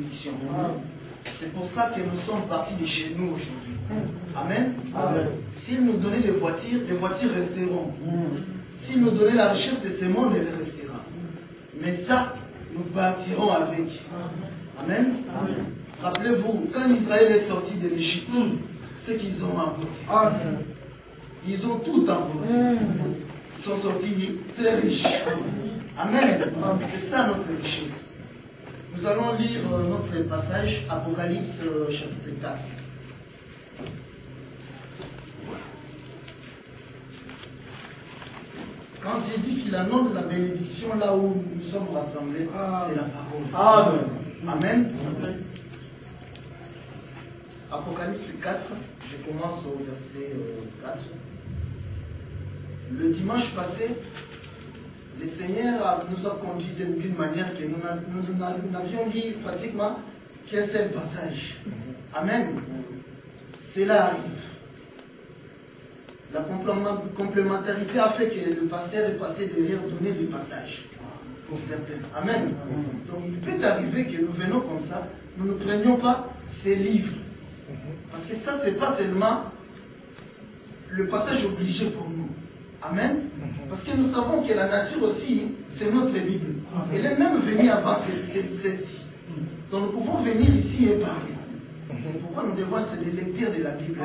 bénédiction. C'est pour ça que nous sommes partis de chez nous aujourd'hui. Amen. S'il nous donnait les voitures resteront. S'il nous donnait la richesse de ce monde, elle restera. Mais ça, nous partirons avec. Amen. Rappelez-vous, quand Israël est sorti de l'Égypte, ce qu'ils ont emporté. Ils ont tout emporté. Ils sont sortis très riches. Amen. C'est ça notre richesse. Nous allons lire notre passage, Apocalypse chapitre 4. Quand il dit qu'il annonce la bénédiction là où nous sommes rassemblés, c'est la parole. Amen. Apocalypse 4, je commence au verset 4. Le dimanche passé, le Seigneur nous a conduits d'une manière que nous n'avions lu pratiquement qu'un seul passage. Amen. Cela arrive. La complémentarité a fait que le pasteur est passé derrière donner des passages pour certains. Amen. Donc il peut arriver que nous venons comme ça, nous ne prenions pas ces livres. Parce que ça, ce n'est pas seulement le passage obligé pour nous. Amen. Parce que nous savons que la nature aussi, c'est notre Bible. Elle est même venue avant celle-ci. Donc nous pouvons venir ici et parler. C'est pourquoi nous devons être des lecteurs de la Bible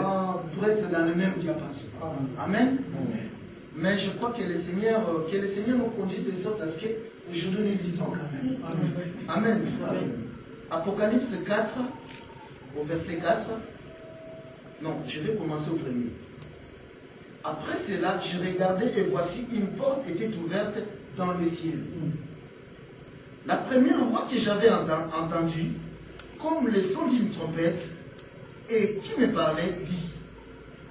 pour être dans le même diapason. Amen. Mais je crois que le Seigneur nous conduise de sorte à ce qu'aujourd'hui nous lisons quand même. Amen. Apocalypse 4, au verset 4. Non, je vais commencer au premier. Après cela, je regardais et voici une porte était ouverte dans le ciel. La première voix que j'avais entendue, comme le son d'une trompette, et qui me parlait, dit,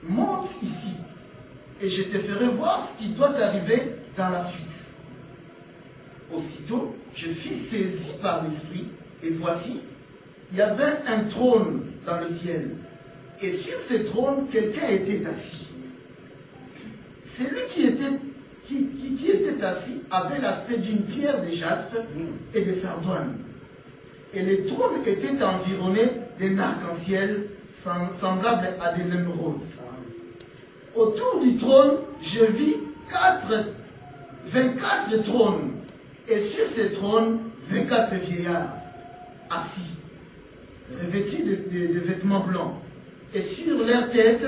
monte ici, et je te ferai voir ce qui doit arriver dans la suite. Aussitôt, je fus saisi par l'Esprit, et voici, il y avait un trône dans le ciel, et sur ce trône, quelqu'un était assis. Celui qui était assis avait l'aspect d'une pierre de jaspe et de sardoine. Et le trône était environné d'un arc-en-ciel semblable à de l'émeraude. Autour du trône, je vis 24 trônes. Et sur ces trônes, 24 vieillards assis, revêtus de vêtements blancs. Et sur leur tête,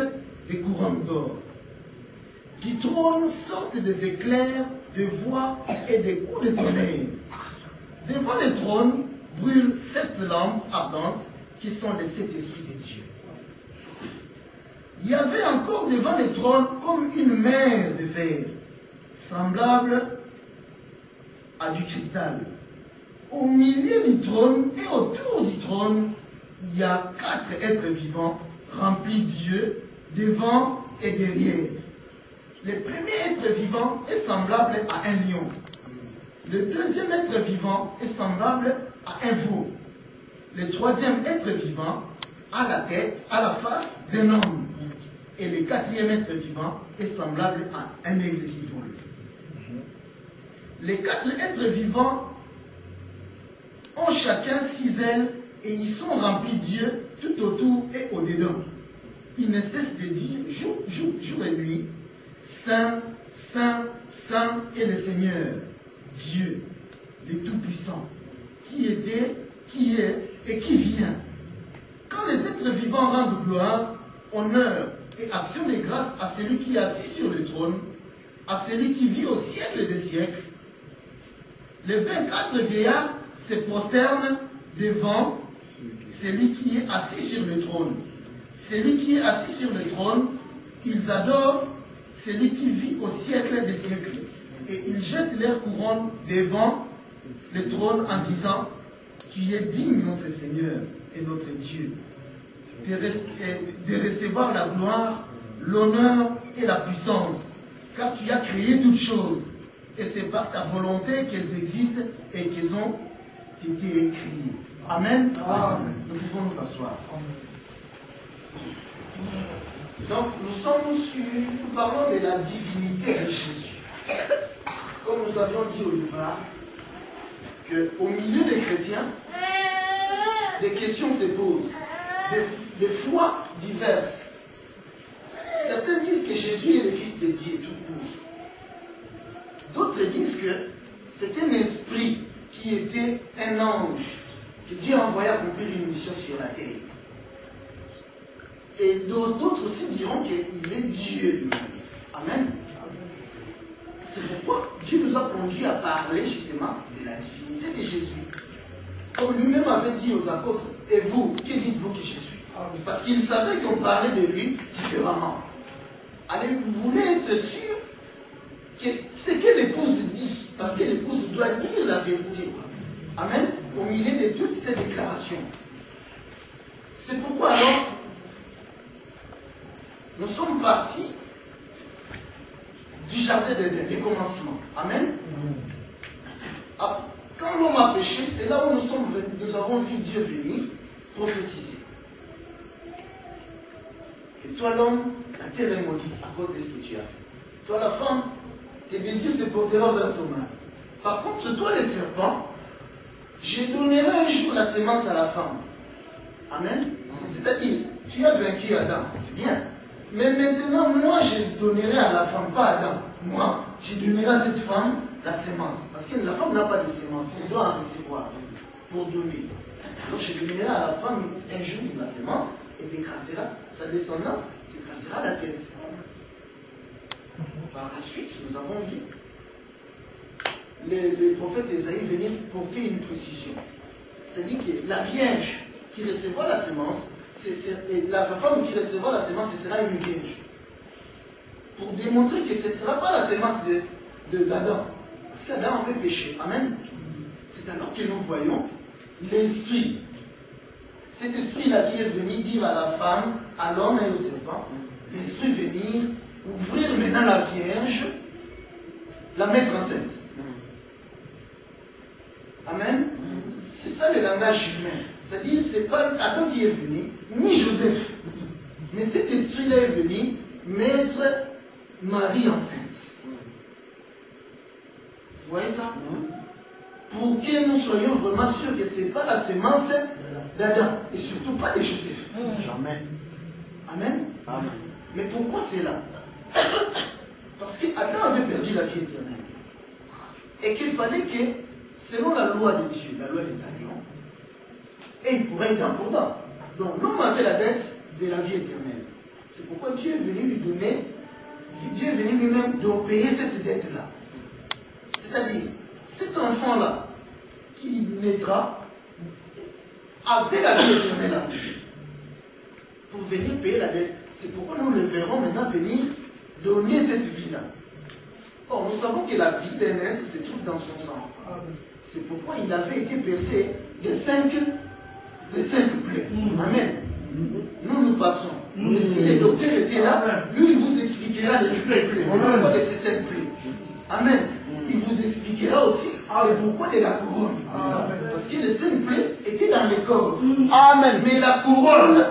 des couronnes d'or. Du trône sortent des éclairs, des voix et des coups de tonnerre. Devant le trône brûlent 7 lampes ardentes qui sont les 7 esprits de Dieu. Il y avait encore devant le trône comme une mer de verre, semblable à du cristal. Au milieu du trône et autour du trône, il y a 4 êtres vivants remplis d'yeux devant et derrière. Le premier être vivant est semblable à un lion. Le deuxième être vivant est semblable à un veau. Le troisième être vivant a la tête, a la face d'un homme. Et le quatrième être vivant est semblable à un aigle qui vole. Les 4 êtres vivants ont chacun 6 ailes et ils sont remplis d'yeux tout autour et au-dedans. Ils ne cessent de dire jour et nuit, Saint, Saint, Saint est le Seigneur, Dieu, le Tout-Puissant, qui était, qui est et qui vient. Quand les êtres vivants rendent gloire, honneur et action de grâce à celui qui est assis sur le trône, à celui qui vit au siècle des siècles, les 24 vieillards se prosternent devant celui qui est assis sur le trône. Celui qui est assis sur le trône, ils adorent celui qui vit au siècle des siècles. Et ils jettent leur couronne devant le trône en disant, tu es digne, notre Seigneur et notre Dieu, de recevoir la gloire, l'honneur et la puissance, car tu as créé toutes choses. Et c'est par ta volonté qu'elles existent et qu'elles ont été créées. Amen. Amen. Nous pouvons nous asseoir. Donc, nous parlons de la divinité de Jésus. Comme nous avions dit au départ, qu'au milieu des chrétiens, des questions se posent, des foi diverses. Certains disent que Jésus est le Fils de Dieu tout court. D'autres disent que c'est un esprit qui était un ange, que Dieu a envoyé accomplir une mission sur la terre. Et d'autres aussi diront qu'il est Dieu lui-même. Amen. C'est pourquoi Dieu nous a conduits à parler justement de la divinité de Jésus. Comme lui-même avait dit aux apôtres, et vous, qui dites-vous que je suis? Parce qu'il savait qu'on parlait de lui différemment. Allez, vous voulez être sûr que ce que l'épouse dit, parce que l'épouse doit dire la vérité. Amen. Au milieu de toutes ces déclarations. C'est pourquoi alors, nous sommes partis du jardin des commencements. Amen. Quand l'homme a péché, c'est là où nous avons vu Dieu venir prophétiser. Et toi l'homme, la terre est maudite à cause de ce que tu as fait. Toi la femme, tes désirs se porteront vers ton mari. Par contre, toi le serpent, je donnerai un jour la sémence à la femme. Amen. C'est-à-dire, tu as vaincu Adam, c'est bien. Mais maintenant, moi, je donnerai à la femme, pas Adam. Moi, je donnerai à cette femme la sémence. Parce que la femme n'a pas de sémence, elle doit en recevoir pour donner. Alors, je donnerai à la femme un jour la sémence et t'écrasera, sa descendance t'écrasera la tête. Par la suite, nous avons vu le prophète Esaïe venir porter une précision. C'est-à-dire que la vierge qui recevra la sémence, la femme qui recevra la sémence, ce sera une vierge. Pour démontrer que ce ne sera pas la sémence d'Adam. Parce qu'Adam avait péché. Amen. C'est alors que nous voyons l'esprit. Cet esprit-là qui est venu dire à la femme, à l'homme et au serpent, l'esprit venir ouvrir maintenant la vierge, la mettre enceinte. Amen. C'est ça le langage humain. C'est-à-dire, ce n'est pas Adam qui est venu, ni Joseph. Mais cet esprit-là est venu mettre Marie enceinte. Vous voyez ça? Pour que nous soyons vraiment sûrs que ce n'est pas la sémence d'Adam. Et surtout pas de Joseph. Amen. Amen. Amen. Mais pourquoi c'est là? Parce qu'Adam avait perdu la vie éternelle. Et qu'il fallait que, selon la loi de Dieu, la loi des talions, et il pourrait être imprudent. Donc l'homme avait la dette de la vie éternelle. C'est pourquoi Dieu est venu lui donner, Dieu est venu lui-même de payer cette dette-là. C'est-à-dire, cet enfant-là, qui naîtra, avait la vie éternelle à lui, pour venir payer la dette. C'est pourquoi nous le verrons maintenant venir donner cette vie-là. Or, nous savons que la vie d'un être se trouve dans son sang. C'est pourquoi il avait été percé les cinq plaies. Amen. Nous passons. Mais si le docteur était là, lui, il vous expliquera les 5 plaies. Pourquoi de ces 5 plaies. Amen. Il vous expliquera aussi le pourquoi de la couronne. Parce que les 5 plaies étaient dans les corps. Amen. Mais la couronne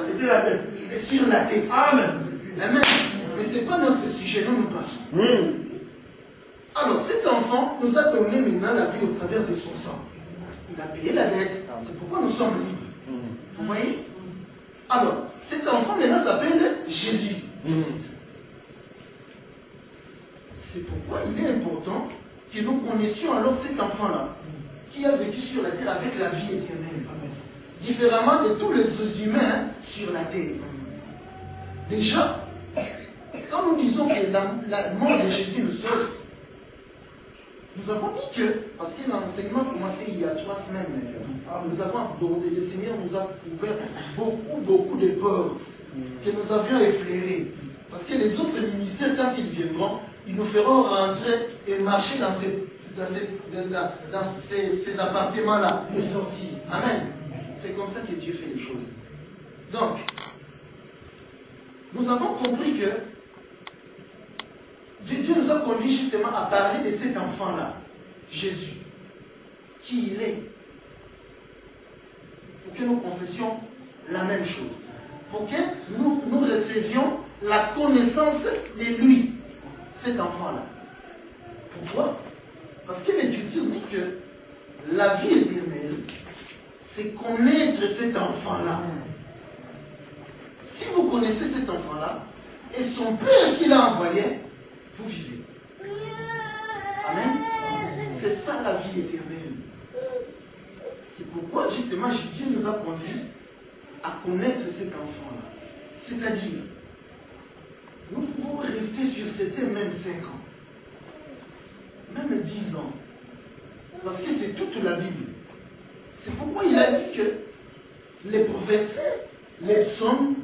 est sur la tête. Amen. Amen. Mais ce n'est pas notre sujet, nous passons. Alors, cet enfant nous a donné maintenant la vie au travers de son sang. Il a payé la dette. C'est pourquoi nous sommes libres. Vous voyez? Alors, cet enfant maintenant s'appelle Jésus. C'est pourquoi il est important que nous connaissions alors cet enfant-là, qui a vécu sur la terre avec la vie éternelle. Différemment de tous les humains sur la terre. Déjà, quand nous disons que la mort de Jésus nous sauve, nous avons dit que, parce que l'enseignement a commencé il y a 3 semaines maintenant, nous avons abordé, le Seigneur nous a ouvert beaucoup de portes que nous avions effleurées. Parce que les autres ministères, quand ils viendront, ils nous feront rentrer et marcher dans ces appartements-là et sortir. Amen. C'est comme ça que Dieu fait les choses. Donc, nous avons compris que Dieu nous a conduit justement à parler de cet enfant-là, Jésus, qui il est, pour que nous confessions la même chose, pour que nous recevions la connaissance de lui, cet enfant-là. Pourquoi? Parce que l'Écriture dit que la vie éternelle, c'est connaître cet enfant-là. Si vous connaissez cet enfant-là, et son Père qui l'a envoyé, vous vivez. Amen. C'est ça la vie éternelle. C'est pourquoi justement Dieu nous a conduits à connaître cet enfant-là. C'est-à-dire, nous pouvons rester sur cette terre même 5 ans, même 10 ans, parce que c'est toute la Bible. C'est pourquoi il a dit que les prophètes, les psaumes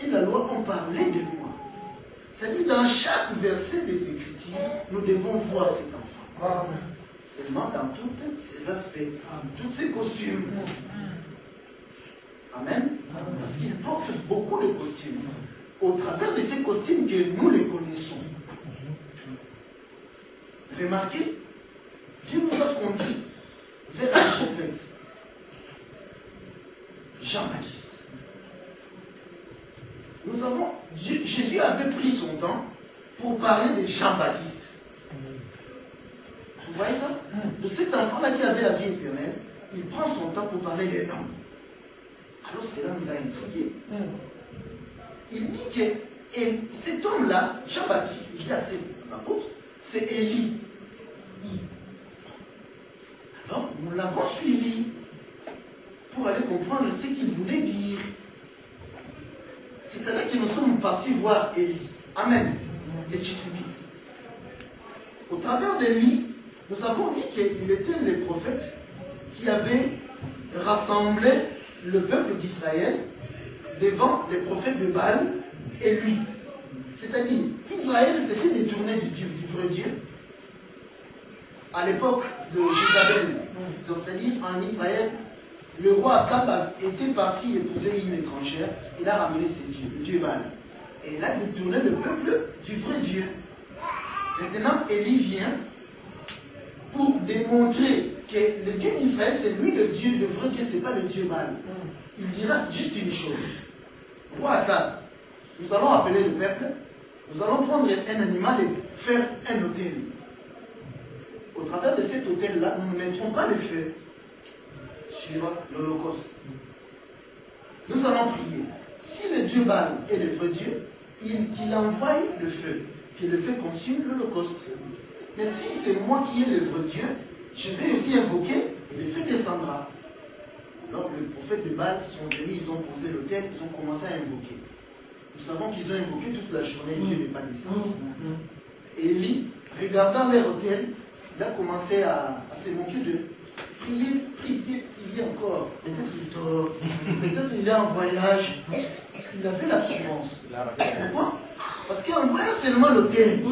et la loi ont parlé de moi. C'est-à-dire, dans chaque verset des Écritures, nous devons voir cet enfant. Amen. Seulement dans tous ces aspects, tous ces costumes. Amen. Parce qu'il porte beaucoup de costumes. Au travers de ces costumes que nous les connaissons. Remarquez, Dieu nous a conduits vers un prophète, Jean-Baptiste. Jésus avait pris son temps pour parler de Jean-Baptiste. Vous voyez ça? De cet enfant-là qui avait la vie éternelle, il prend son temps pour parler des noms. Alors cela nous a intrigués. Il dit que cet homme-là, Jean-Baptiste, il y a ses apôtres, c'est Élie. Alors nous l'avons suivi pour aller comprendre ce qu'il voulait dire. C'est-à-dire que nous sommes partis voir Élie. Amen. Et Tchisibite. Au travers d'Élie, nous avons vu qu'il était le prophète qui avait rassemblé le peuple d'Israël devant les prophètes de Baal et lui. C'est-à-dire, Israël s'était détourné du vrai Dieu à l'époque de Jézabel. Donc, c'est-à-dire, en Israël, le roi Akab était parti épouser une étrangère, il a ramené ses dieux, le dieu Baal. Et il a détourné le peuple du vrai Dieu. Maintenant, Élie vient pour démontrer que le Dieu d'Israël, c'est lui le Dieu, le vrai Dieu, ce n'est pas le Dieu Baal. Il dira juste une chose. Roi Akab, nous allons appeler le peuple, nous allons prendre un animal et faire un autel. Au travers de cet autel-là, nous ne mettrons pas le feu sur l'Holocauste. Nous allons prier. Si le Dieu Baal est le vrai Dieu, qu'il envoie le feu, que le feu consume l'Holocauste. Mais si c'est moi qui ai le vrai Dieu, je vais aussi invoquer et le feu descendra. Alors les prophètes de Baal sont venus, ils ont posé l'autel, ils ont commencé à invoquer. Nous savons qu'ils ont invoqué toute la journée, Dieu n'est pas descendu. Et Élie, regardant leur autel, il a commencé à se moquer de prier, prier encore. Peut-être il dort, peut-être il est en voyage. Il avait l'assurance. Pourquoi? Parce qu'en voyant seulement l'autel,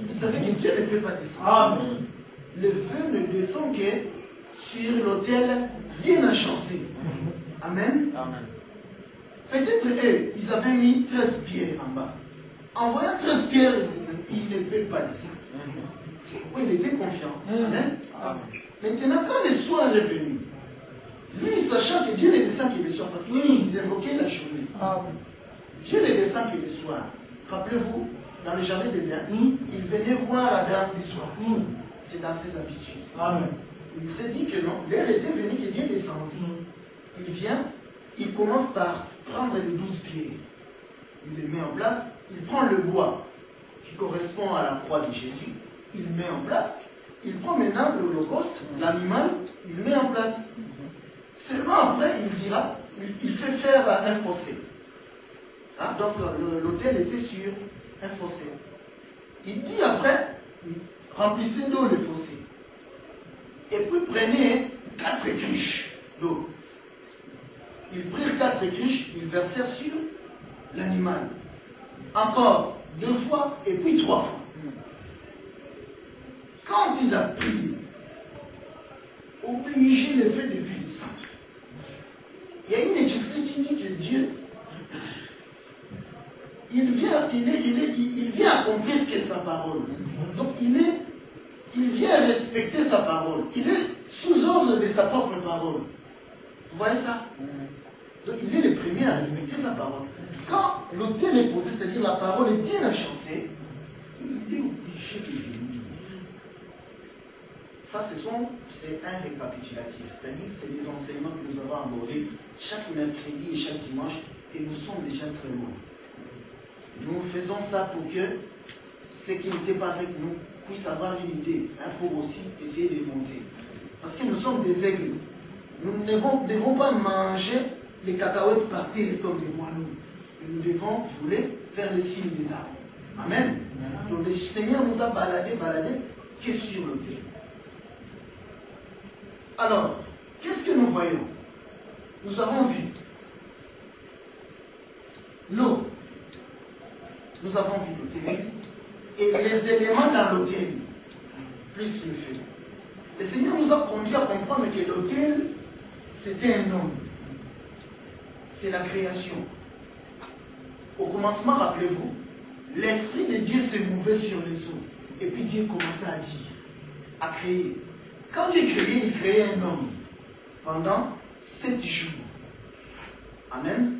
il savait que Dieu ne peut pas descendre. Amen. Le feu ne descend que sur l'autel bien agencé. Amen. Amen. Peut-être eux, ils avaient mis 13 pierres en bas. En voyant 13 pierres, il ne peut pas descendre. C'est pourquoi il était confiant. Amen. Amen. Maintenant, quand le soir est venu, lui, sachant que Dieu ne descend que le soir, parce qu'ils invoquaient la journée. Amen. Dieu ne descend que le soir. Rappelez-vous, dans le jardin d'Éden, il venait voir Adam le soir. C'est dans ses habitudes. Amen. Il nous a dit que non, l'heure était venue que Dieu descende. Il vient, il commence par prendre les 12 pierres. Il les met en place, il prend le bois qui correspond à la croix de Jésus, il met en place, il prend maintenant l'Holocauste, l'animal, il met en place. Seulement après, il dira, il fait faire un fossé. Hein? Donc l'autel était sur un fossé. Il dit après, remplissez d'eau le fossé. Et puis prenez 4 cruches d'eau. Ils prirent 4 cruches, ils versèrent sur l'animal. Encore 2 fois et puis 3 fois. Quand il a prié, obligé le fait de descendre. Il y a une écriture qui dit que Dieu, il vient accomplir que sa parole. Donc il vient respecter sa parole. Il est sous ordre de sa propre parole. Vous voyez ça? Donc il est le premier à respecter sa parole. Quand l'autel est posé, c'est-à-dire la parole est bien agencée, il est obligé de venir. Ça, c'est un récapitulatif, c'est-à-dire c'est des enseignements que nous avons abordés chaque mercredi et chaque dimanche, et nous sommes déjà très loin. Nous faisons ça pour que ceux qui n'étaient pas avec nous puissent avoir une idée, pour aussi essayer de monter. Parce que nous sommes des aigles. Nous ne devons pas manger les cacahuètes par terre comme des moineaux. Nous devons, si vous voulez, faire le signe des arbres. Amen. Donc le Seigneur nous a baladé que sur le terre. Alors, qu'est-ce que nous voyons? Nous avons vu l'eau. Nous avons vu l'autel et les éléments dans l'autel, plus le feu. Le Seigneur nous a conduit à comprendre que l'autel, c'était un homme. C'est la création. Au commencement, rappelez-vous, l'Esprit de Dieu se mouvait sur les eaux. Et puis Dieu commençait à dire, à créer. Quand Dieu créait, il créait un homme pendant 7 jours. Amen.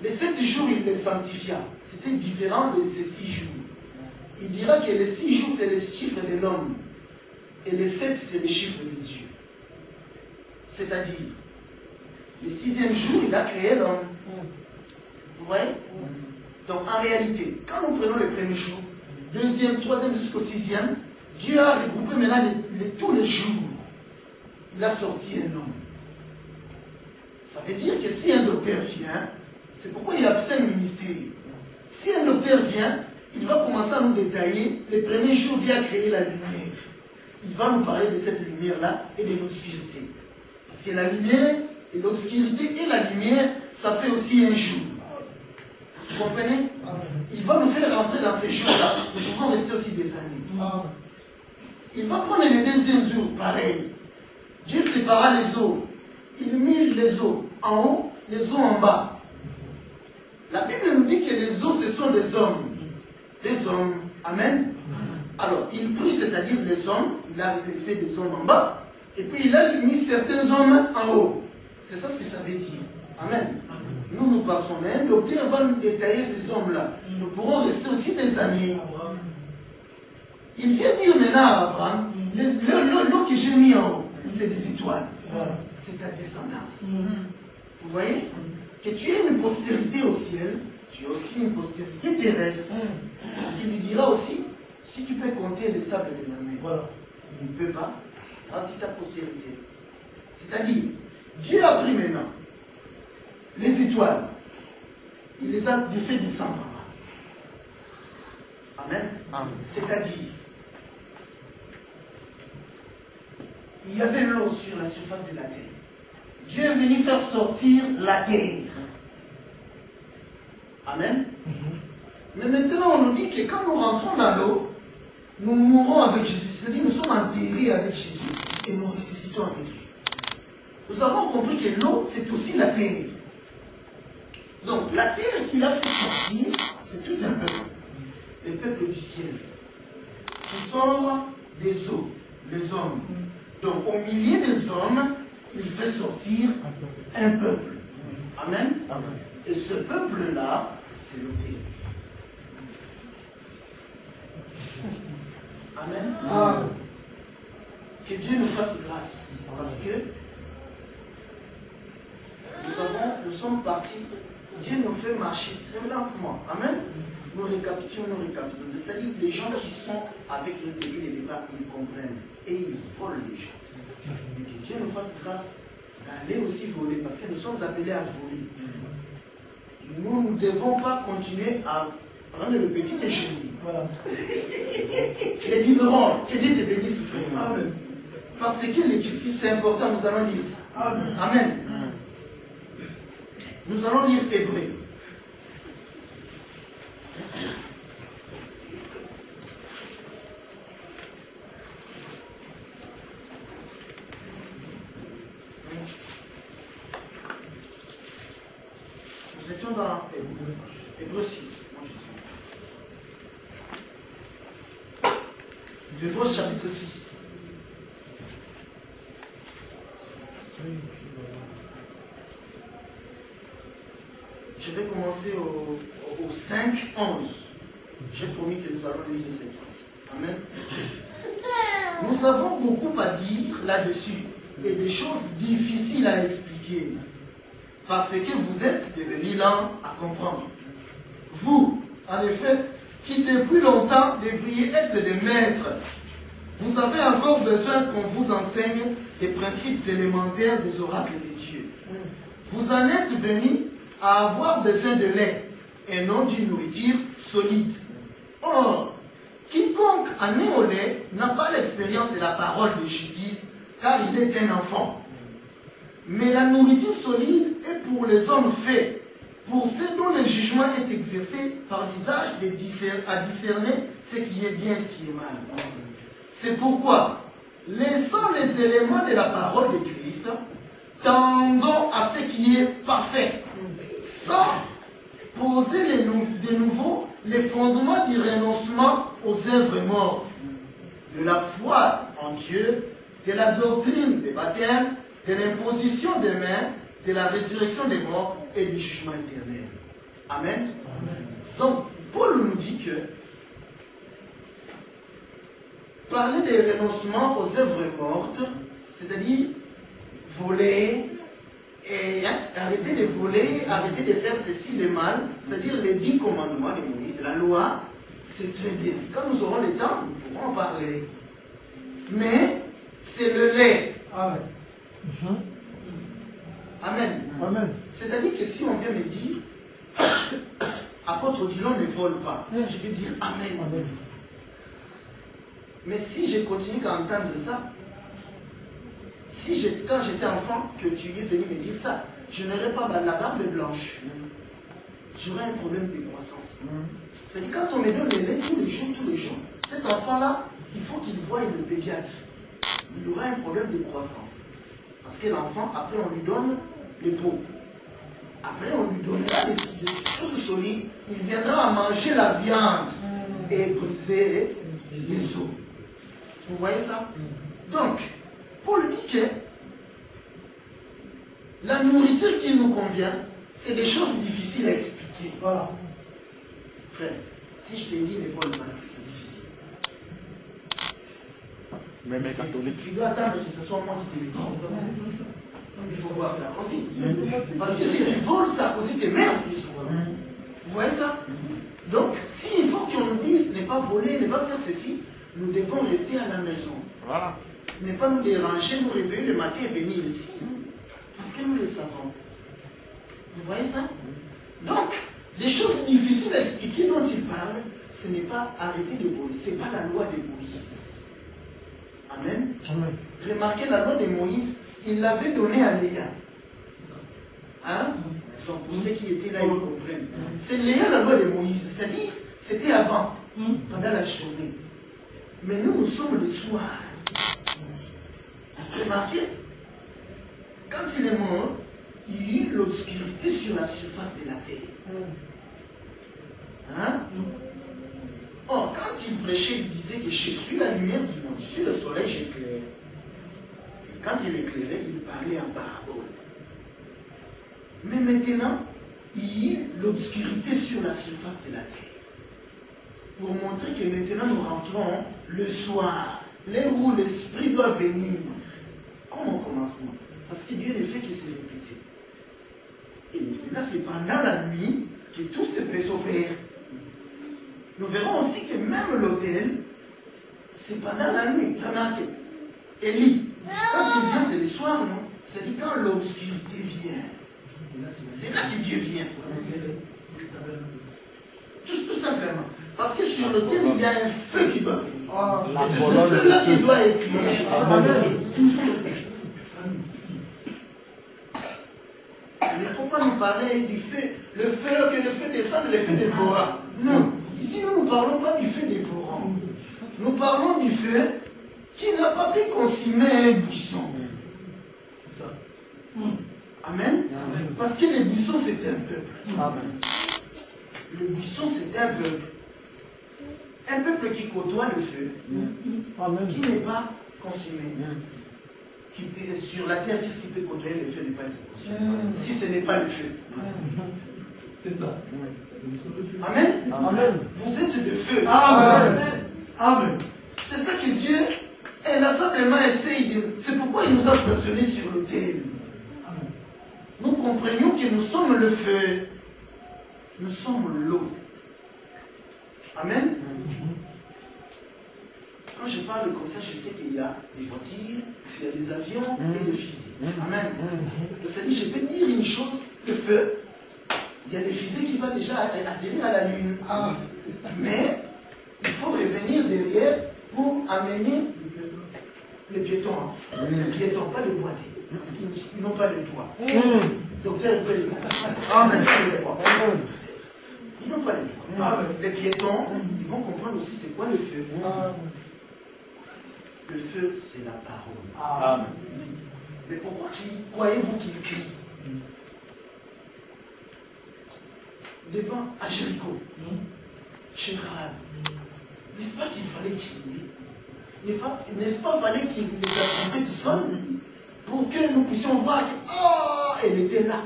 Les 7 jours, il les sanctifia. C'était différent de ces 6 jours. Il dira que les 6 jours, c'est le chiffre de l'homme. Et les 7, c'est le chiffre de Dieu. C'est-à-dire, le 6e jour, il a créé l'homme. Vous voyez? Donc, en réalité, quand nous prenons le premier jour, 2e, 3e jusqu'au 6e, Dieu a regroupé maintenant tous les jours. Il a sorti un homme. Ça veut dire que si un docteur vient, c'est pourquoi il y a 5 ministères. Si un docteur vient, il va commencer à nous détailler. Le premier jour, Dieu a créé la lumière. Il va nous parler de cette lumière-là et de l'obscurité. Parce que la lumière et l'obscurité et la lumière, ça fait aussi un jour. Vous comprenez? Il va nous faire rentrer dans ces jours-là. Nous pouvons rester aussi des années. Il va prendre le 2e jour, pareil. Dieu sépara les eaux. Il mit les eaux en haut, les eaux en bas. La Bible nous dit que les eaux, ce sont des hommes. Des hommes. Amen. Alors, il prit, c'est-à-dire les hommes, il a laissé des hommes en bas, et puis il a mis certains hommes en haut. C'est ça ce que ça veut dire. Amen. Nous passons, mais un docteur va nous détailler ces hommes-là. Nous pourrons rester aussi des années. Il vient dire maintenant à Abraham, l'eau que j'ai mis en haut, c'est des étoiles. C'est ta descendance. Vous voyez? Que tu aies une postérité au ciel, tu as aussi une postérité terrestre. Parce qu'il lui dira aussi, si tu peux compter les sables de la mer, il ne peut pas, c'est aussi ta postérité. C'est-à-dire, Dieu a pris maintenant les étoiles, il les a fait descendre en bas. Amen. C'est-à-dire, il y avait l'eau sur la surface de la terre. Dieu est venu faire sortir la terre. Amen. Mais maintenant, on nous dit que quand nous rentrons dans l'eau, nous mourrons avec Jésus. C'est-à-dire, nous sommes enterrés avec Jésus et nous ressuscitons avec lui. Nous avons compris que l'eau, c'est aussi la terre. Donc, la terre qu'il a fait sortir, c'est tout un peuple. Le peuple du ciel. Qui sort des eaux, les hommes. Donc, au milieu des hommes, il fait sortir un peuple. Amen. Et ce peuple-là, c'est l'autel. Amen. Que Dieu nous fasse grâce. Parce que nous sommes partis. Dieu nous fait marcher très lentement. Amen. Nous récapitulons. C'est-à-dire les gens qui sont avec le début et le départ, ils comprennent. Et ils volent les gens. Et que Dieu nous fasse grâce d'aller aussi voler. Parce que nous sommes appelés à voler. Nous ne devons pas continuer à prendre le petit déjeuner. Les biberons, que Dieu te bénisse, frère. Amen. Parce que l'écriture, c'est important, nous allons lire ça. Amen. Amen. Nous allons lire Hébreu. Nous étions dans Hébreu 6. Hébreu chapitre 6. Je vais commencer au 5, 11. J'ai promis que nous allons lire cette fois-ci. Amen. Nous avons beaucoup à dire là-dessus et des choses difficiles à expliquer parce que vous êtes devenus lents à comprendre. Vous, en effet, qui depuis longtemps devriez être des maîtres, vous avez encore besoin qu'on vous enseigne les principes élémentaires des oracles de Dieu. Vous en êtes venus à avoir besoin de lait et non d'une nourriture solide. Or, quiconque a né au lait n'a pas l'expérience de la parole de justice, car il est un enfant. Mais la nourriture solide est pour les hommes faits, pour ceux dont le jugement est exercé par l'usage à discerner ce qui est bien, ce qui est mal. C'est pourquoi, laissant les éléments de la parole de Christ, tendons à ce qui est parfait, sans poser de nouveau les fondements du renoncement aux œuvres mortes, de la foi en Dieu, de la doctrine des baptêmes, de l'imposition des mains, de la résurrection des morts et du jugement éternel. Amen. Amen. Donc, Paul nous dit que parler des renoncements aux œuvres mortes, c'est-à-dire voler, et arrêter de voler, arrêter de faire ceci de mal, c'est-à-dire les 10 commandements de Moïse, la loi, c'est très bien. Quand nous aurons le temps, nous pourrons en parler. Mais c'est le lait. Amen. Amen. Amen. C'est-à-dire que si on vient me dire, apôtre Dillon ne vole pas, je vais dire Amen. Amen. Mais si je continue à entendre ça, si quand j'étais enfant, que tu es venu me dire ça, je n'aurais pas la barbe blanche. J'aurais un problème de croissance. C'est-à-dire quand on me donne le lait tous les jours, cet enfant-là, il faut qu'il voie le pédiatre. Il aura un problème de croissance. Parce que l'enfant, après on lui donne les pots. Après on lui donnera des choses solides. Il viendra à manger la viande et briser les os. Vous voyez ça? Donc, Paul dit que la nourriture qui nous convient, c'est des choses difficiles à expliquer. Voilà. Frère, si je te dis ne vole pas, c'est difficile. Même catholique. Tu dois attendre que ce soit moi qui te le dise. Il faut voir ça aussi. Parce que si tu voles ça aussi, t'es merde plus. Vous voyez ça? Donc, s'il faut qu'on nous dise ne pas voler, ne pas faire ceci, nous devons rester à la maison. Voilà. Ne pas nous déranger, nous réveiller le matin et venir ici. Parce que nous le savons. Vous voyez ça? Donc, des choses difficiles à expliquer dont il parle, ce n'est pas arrêter de voler. Ce n'est pas la loi de Moïse. Amen. Amen. Remarquez la loi de Moïse, il l'avait donnée à Léa. Hein? Donc, pour ceux qui étaient là, ils comprennent. C'est Léa la loi de Moïse. C'est-à-dire, c'était avant, pendant la journée. Mais nous, nous sommes le soir. Remarquez, quand il est mort, il y a eu l'obscurité sur la surface de la terre. Hein? Or, quand il prêchait, il disait que je suis la lumière du monde, je suis le soleil, j'éclaire. Et quand il éclairait, il parlait en parabole. Mais maintenant, il y a l'obscurité sur la surface de la terre. Pour montrer que maintenant nous rentrons le soir, l'heure où l'esprit doit venir. Comme au commencement. Parce que Dieu ne fait que se répéter. Et là, c'est pendant la nuit que tout se peut s'opérer. Nous verrons aussi que même l'autel, c'est pendant la nuit. Remarquez. Élie, quand il vient, c'est le soir, non? C'est-à-dire quand l'obscurité vient. C'est là que Dieu vient. Tout simplement. Parce que sur l'autel, il y a un feu qui doit venir. C'est ce feu-là qui doit éclairer. Il ne faut pas nous parler du feu, le feu descend, le feu dévorant. Non. Ici, nous ne parlons pas du feu dévorant. Nous parlons du feu qui n'a pas pu consumer un buisson. Amen. Parce que le buisson, c'est un peuple. Amen. Le buisson, c'est un peuple. Un peuple qui côtoie le feu, qui n'est pas consumé. Sur la terre, qu'est-ce qui peut côtoyer le feu ne pas être consumé? Si ce n'est pas le feu. C'est ça. Amen. Amen. Vous êtes de feu. Amen. Amen. C'est ça que Dieu inlassablement essaye de... C'est pourquoi il nous a stationnés sur l'autel. Nous comprenions que nous sommes le feu. Nous sommes l'eau. Amen. Quand je parle comme ça, je sais qu'il y a des voitures, il y a des avions et des fusées. Amen. C'est-à-dire, je peux dire une chose, le feu, il y a des fusées qui vont déjà atterrir à la Lune. Mais il faut revenir derrière pour amener les piétons. Les piétons, pas les boîtiers. Parce qu'ils n'ont pas le droit. Docteur, vous pouvez les comprendre. Amen. Ils n'ont pas le droit. Les piétons, ils vont comprendre aussi c'est quoi le feu. Le feu, c'est la parole. Amen. Mais pourquoi croyez-vous qu'il crie devant à Jéricho, chez Rahab? N'est-ce pas qu'il fallait crier? N'est-ce pas qu'il fallait qu'il la trompette sonne pour que nous puissions voir que, oh, elle était là.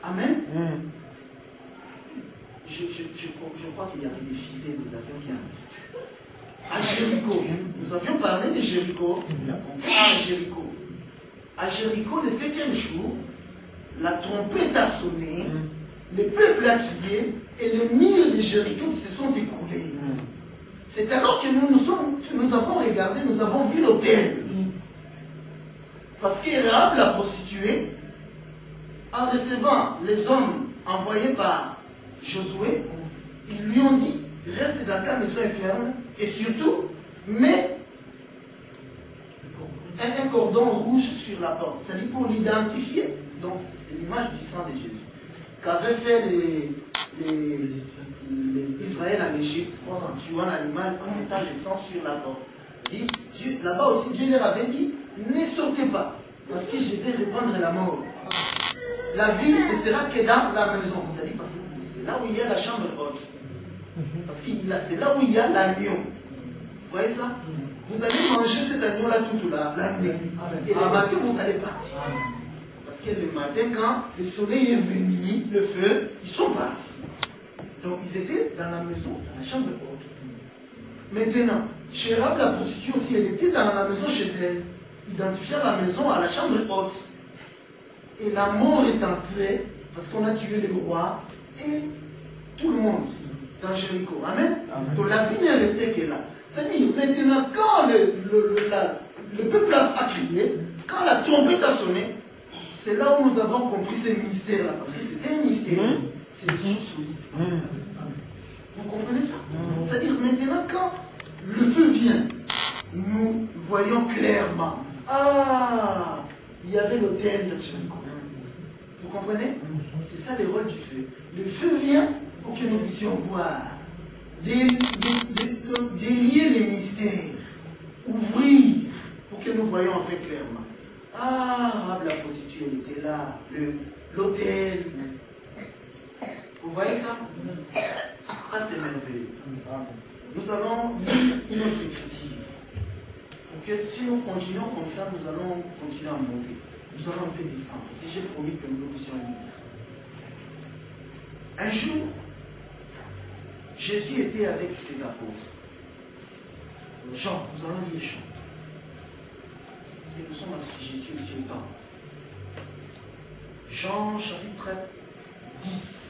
Amen. Je crois qu'il y avait des fusées, des avions qui arrivent. À Jéricho, nous avions parlé de Jéricho. À Jéricho, le 7e jour, la trompette a sonné, le peuple a crié, et les murs de Jéricho se sont écroulés. C'est alors que nous avons regardé, nous avons vu l'autel. Parce que Rahab, la prostituée, en recevant les hommes envoyés par Josué, ils lui ont dit, reste dans ta maison ferme, et surtout, mets un cordon rouge sur la porte. C'est-à-dire pour l'identifier. Donc c'est l'image du sang de Jésus. Qu'avaient fait les Israël en Égypte, en tuant l'animal, en mettant le sang sur la porte. Là-bas aussi, Dieu leur avait dit, ne sortez pas, parce que je vais répandre la mort. La vie ne sera que dans la maison. C'est-à-dire parce que c'est là où il y a la chambre haute. Parce que c'est là où il y a l'agneau. Vous voyez ça? Vous allez manger cet agneau-là tout la nuit. Et le matin, vous allez partir. Parce que le matin, quand le soleil est venu, le feu, ils sont partis. Donc ils étaient dans la maison, dans la chambre haute. Maintenant, chez Rahab, la prostituée aussi, elle était dans la maison chez elle, identifiant la maison à la chambre haute. Et la mort est entrée, parce qu'on a tué le roi, et tout le monde dans Jéricho. Amen. Donc la vie n'est restée que là. C'est-à-dire, maintenant, quand le peuple a crié, quand la trompette a sonné, c'est là où nous avons compris ce mystère-là. Parce que c'était un mystère. C'est des choses solides. Vous comprenez ça? C'est-à-dire, maintenant, quand le feu vient, nous voyons clairement. Ah, il y avait l'autel de Jéricho. Vous comprenez? C'est ça le rôle du feu. Le feu vient pour que nous puissions voir, délier les mystères, ouvrir pour que nous voyions en fait clairement. Ah, Rahab la prostituée, elle était là, l'autel. Vous voyez ça? Ça c'est merveilleux. Nous allons lire une autre écriture. Pour que si nous continuons comme ça, nous allons continuer à monter. Nous allons un peu descendre. Si j'ai promis que nous puissions lire. Un jour, Jésus était avec ses apôtres. Jean, nous allons lire Jean. Parce que nous sommes assujettis aussi au temps. Jean chapitre 10.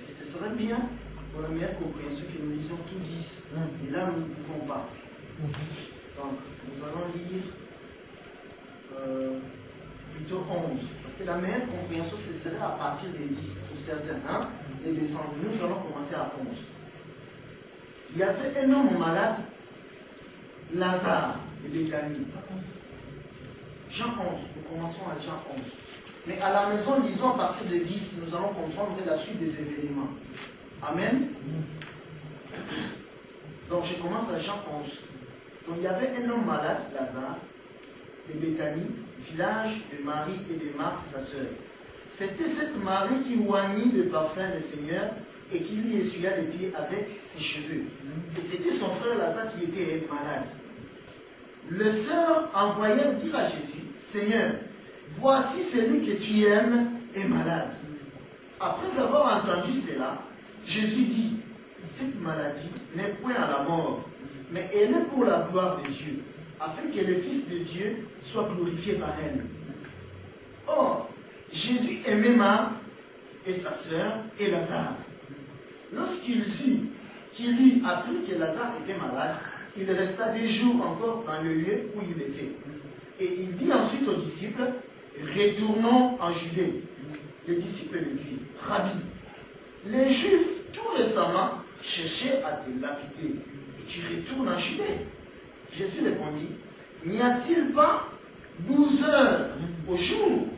Ce serait bien pour la meilleure compréhension que nous lisons tout 10. Et là, nous ne pouvons pas. Donc, nous allons lire plutôt 11. Parce que la meilleure compréhension, ce serait à partir des 10 pour certains. Hein, et descendre. Nous allons commencer à 11. Il y avait un homme malade, Lazare de Béthanie. Jean 11. Nous commençons à Jean 11. Mais à la maison, disons à partir de 10, nous allons comprendre la suite des événements. Amen. Donc je commence à Jean 11. Donc il y avait un homme malade, Lazare, de Béthanie, village de Marie et de Marthe, sa sœur. C'était cette Marie qui oignit le parfum du Seigneur et qui lui essuya les pieds avec ses cheveux. Et c'était son frère Lazare qui était malade. Les sœurs envoyèrent dire à Jésus, Seigneur, voici celui que tu aimes est malade. Après avoir entendu cela, Jésus dit, cette maladie n'est point à la mort, mais elle est pour la gloire de Dieu, afin que le Fils de Dieu soit glorifié par elle. Or, Jésus aimait Marthe et sa sœur et Lazare. Lorsqu'il sut qu'il lui apprit que Lazare était malade, il resta des jours encore dans le lieu où il était. Et il dit ensuite aux disciples, retournons en Judée. Les disciples lui disent, Rabbi, les Juifs tout récemment cherchaient à te lapider, et tu retournes en Judée. Jésus répondit, n'y a-t-il pas 12 heures au jour?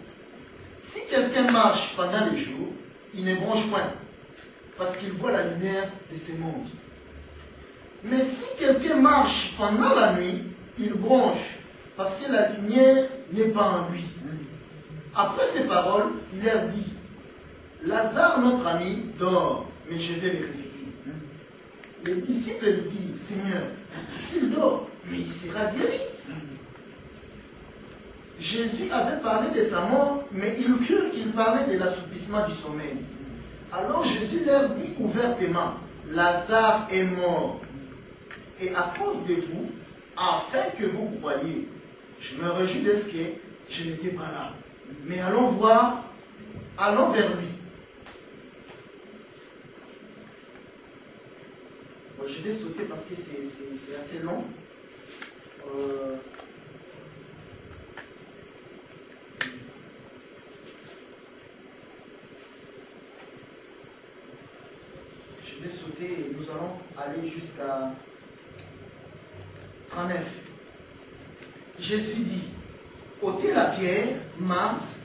Si quelqu'un marche pendant les jours, il ne bronche point, parce qu'il voit la lumière de ce monde. Mais si quelqu'un marche pendant la nuit, il bronche, parce que la lumière n'est pas en lui. Après ces paroles, il leur dit, Lazare, notre ami, dort, mais je vais le réveiller. Les disciples lui disent, Seigneur, s'il dort, mais il sera guéri. Jésus avait parlé de sa mort, mais ils crurent qu'il parlait de l'assouplissement du sommeil. Alors Jésus leur dit ouvertement, Lazare est mort. Et à cause de vous, afin que vous croyiez, je me réjouis de ce que je n'étais pas là. Mais allons voir, allons vers lui. Bon, je vais sauter parce que c'est assez long. Je vais sauter et nous allons aller jusqu'à 39. Jésus dit, ôtez la pierre, Marthe,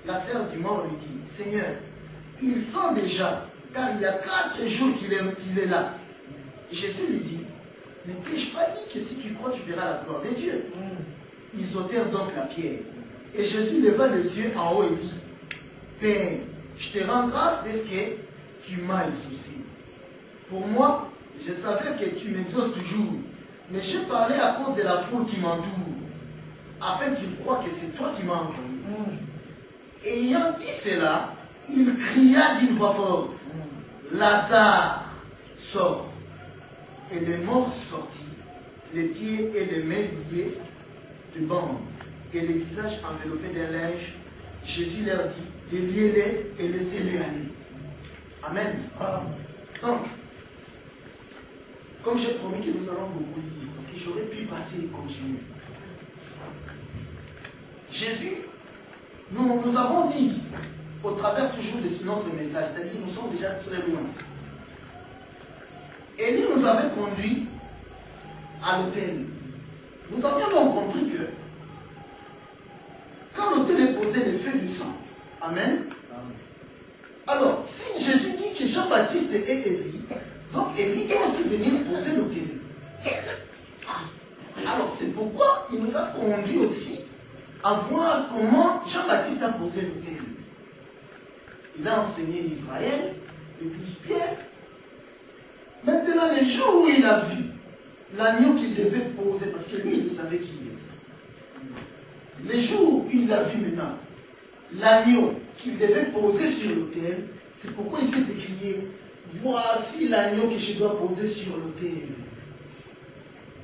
la sœur du mort lui dit, Seigneur, il sent déjà, car il y a 4 jours qu'il est là. Jésus lui dit, ne t'ai-je pas dit que si tu crois, tu verras la gloire de Dieu? Ils ôtèrent donc la pierre. Et Jésus leva les yeux en haut et dit, Père, je te rends grâce de ce que tu m'as exaucé. Pour moi, je savais que tu m'exauces toujours, mais je parlais à cause de la foule qui m'entoure, afin qu'ils croient que c'est toi qui m'as envoyé. Et ayant dit cela, il cria d'une voix forte, Lazare, sort. Et le mort sortit, les pieds et les mains liés de bandes, et le visage enveloppé d'un linge. Jésus leur dit, déliez-les et laissez-les aller. Amen. Donc, comme j'ai promis que nous allons beaucoup lire, parce que j'aurais pu passer et continuer. Jésus, nous avons dit, au travers toujours de notre message, c'est-à-dire nous sommes déjà très loin. Élie nous avait conduits à l'autel. Nous avions donc compris que quand l'autel est posé, le feu descend. Amen. Alors, si Jésus dit que Jean-Baptiste est Élie, donc Élie doit aussi venir poser l'autel. Alors, c'est pourquoi il nous a conduit aussi à voir comment Jean-Baptiste a posé l'autel. Il a enseigné Israël, les 12 pierres. Maintenant, les jours où il a vu l'agneau qu'il devait poser, parce que lui, il savait qui il était. Les jours où il a vu maintenant l'agneau qu'il devait poser sur l'autel, c'est pourquoi il s'est écrié, voici l'agneau que je dois poser sur l'autel.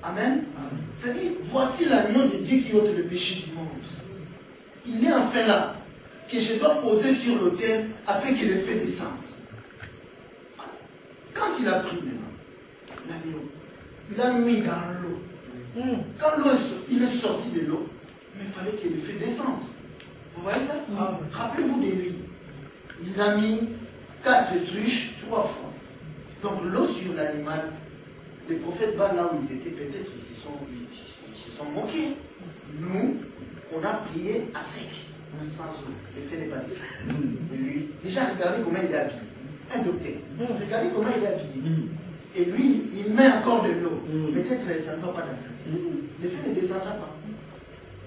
Amen. C'est-à-dire, voici l'agneau de Dieu qui ôte le péché du monde. Il est enfin là, que je dois poser sur l'autel afin que le feu descende. Quand il a pris maintenant l'agneau, il a mis dans l'eau. Quand l'eau il est sorti de l'eau, mais il fallait que le feu descende. Vous voyez ça? Rappelez-vous d'Élie. Il a mis 4 truches 3 fois. Donc l'eau sur l'animal, les prophètes bas là où ils étaient, peut-être ils se sont moqués. Nous, on a prié à sec, sans eau. Le feu n'est pas descendu. Lui, déjà regardez comment il est habillé. Un docteur. Regardez comment il est habillé. et lui, il met encore de l'eau. Peut-être ça ne va pas dans sa tête. Le feu ne descendra pas.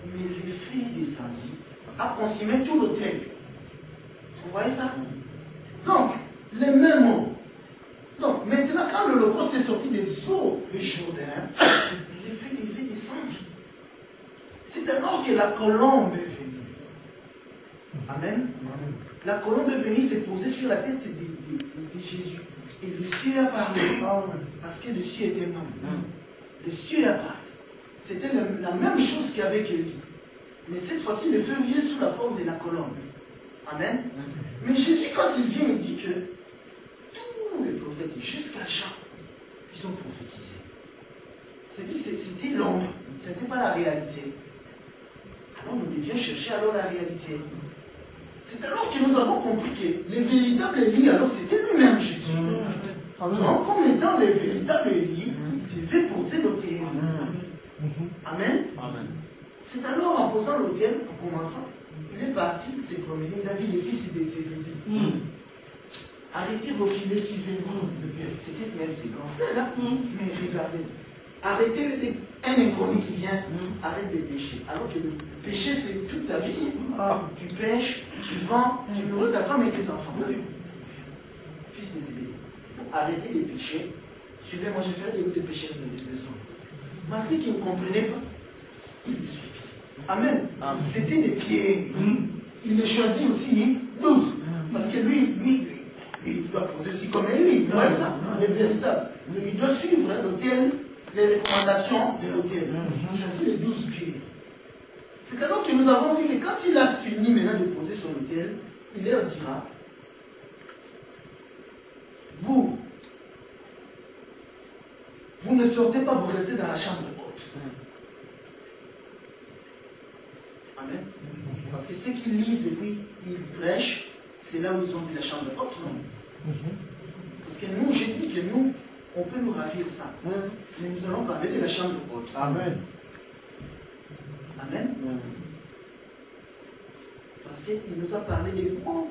Mais le feu descendit, a consumé tout l'autel. Vous voyez ça? Donc, les mêmes mots. Donc, maintenant, quand l'Holocauste est sorti des eaux du Jourdain, le feu devait descendre. C'est alors que la colombe est venue. Amen. La colombe est venue se poser sur la tête de Jésus. Et le ciel a parlé. Parce que le ciel était un homme. Le ciel a parlé. C'était la même chose qu'avec Élie. Mais cette fois-ci, le feu vient sous la forme de la colombe. Amen. Mais Jésus, quand il vient, il dit que tous les prophètes, jusqu'à Jean, ils ont prophétisé. C'était l'ombre, ce n'était pas la réalité. Alors nous devions chercher alors la réalité. C'est alors que nous avons compris que les véritables Élie, alors c'était lui-même Jésus. Donc, comme étant les véritables Élie, il devait poser l'autel. Amen. C'est alors en posant l'autel, en commençant, il est parti se promener, il a vu les fils de Zébédée. Arrêtez vos filets, suivez-moi. C'était même ses grands frères là. Mais regardez. Arrêtez un inconnu qui vient, arrête de pécher. Alors que le péché, c'est toute ta vie. Tu pêches, tu vends, tu nourris ta femme et tes enfants. Fils de Zébédée. Arrêtez de pécher. Suivez-moi, je ferai des péchés de des hommes. Malgré qu'il ne comprenait pas, il me suivit. Amen. C'était des pieds. Il les choisit aussi 12. Parce que lui, il doit poser aussi comme lui. Ouais, ça, le véritable. Il doit suivre l'autel, les recommandations de l'autel. Il choisit les 12 pieds. C'est alors que nous avons vu que quand il a fini maintenant de poser son autel, il leur dira, vous ne sortez pas, vous restez dans la chambre haute. Amen. Parce que ceux qui lisent et puis ils prêchent, c'est là où ils ont vu la chambre haute, non? Parce que nous, j'ai dit que nous, on peut nous ravir ça. Mais nous allons parler de la chambre haute. Amen. Amen. Parce qu'il nous a parlé de beaucoup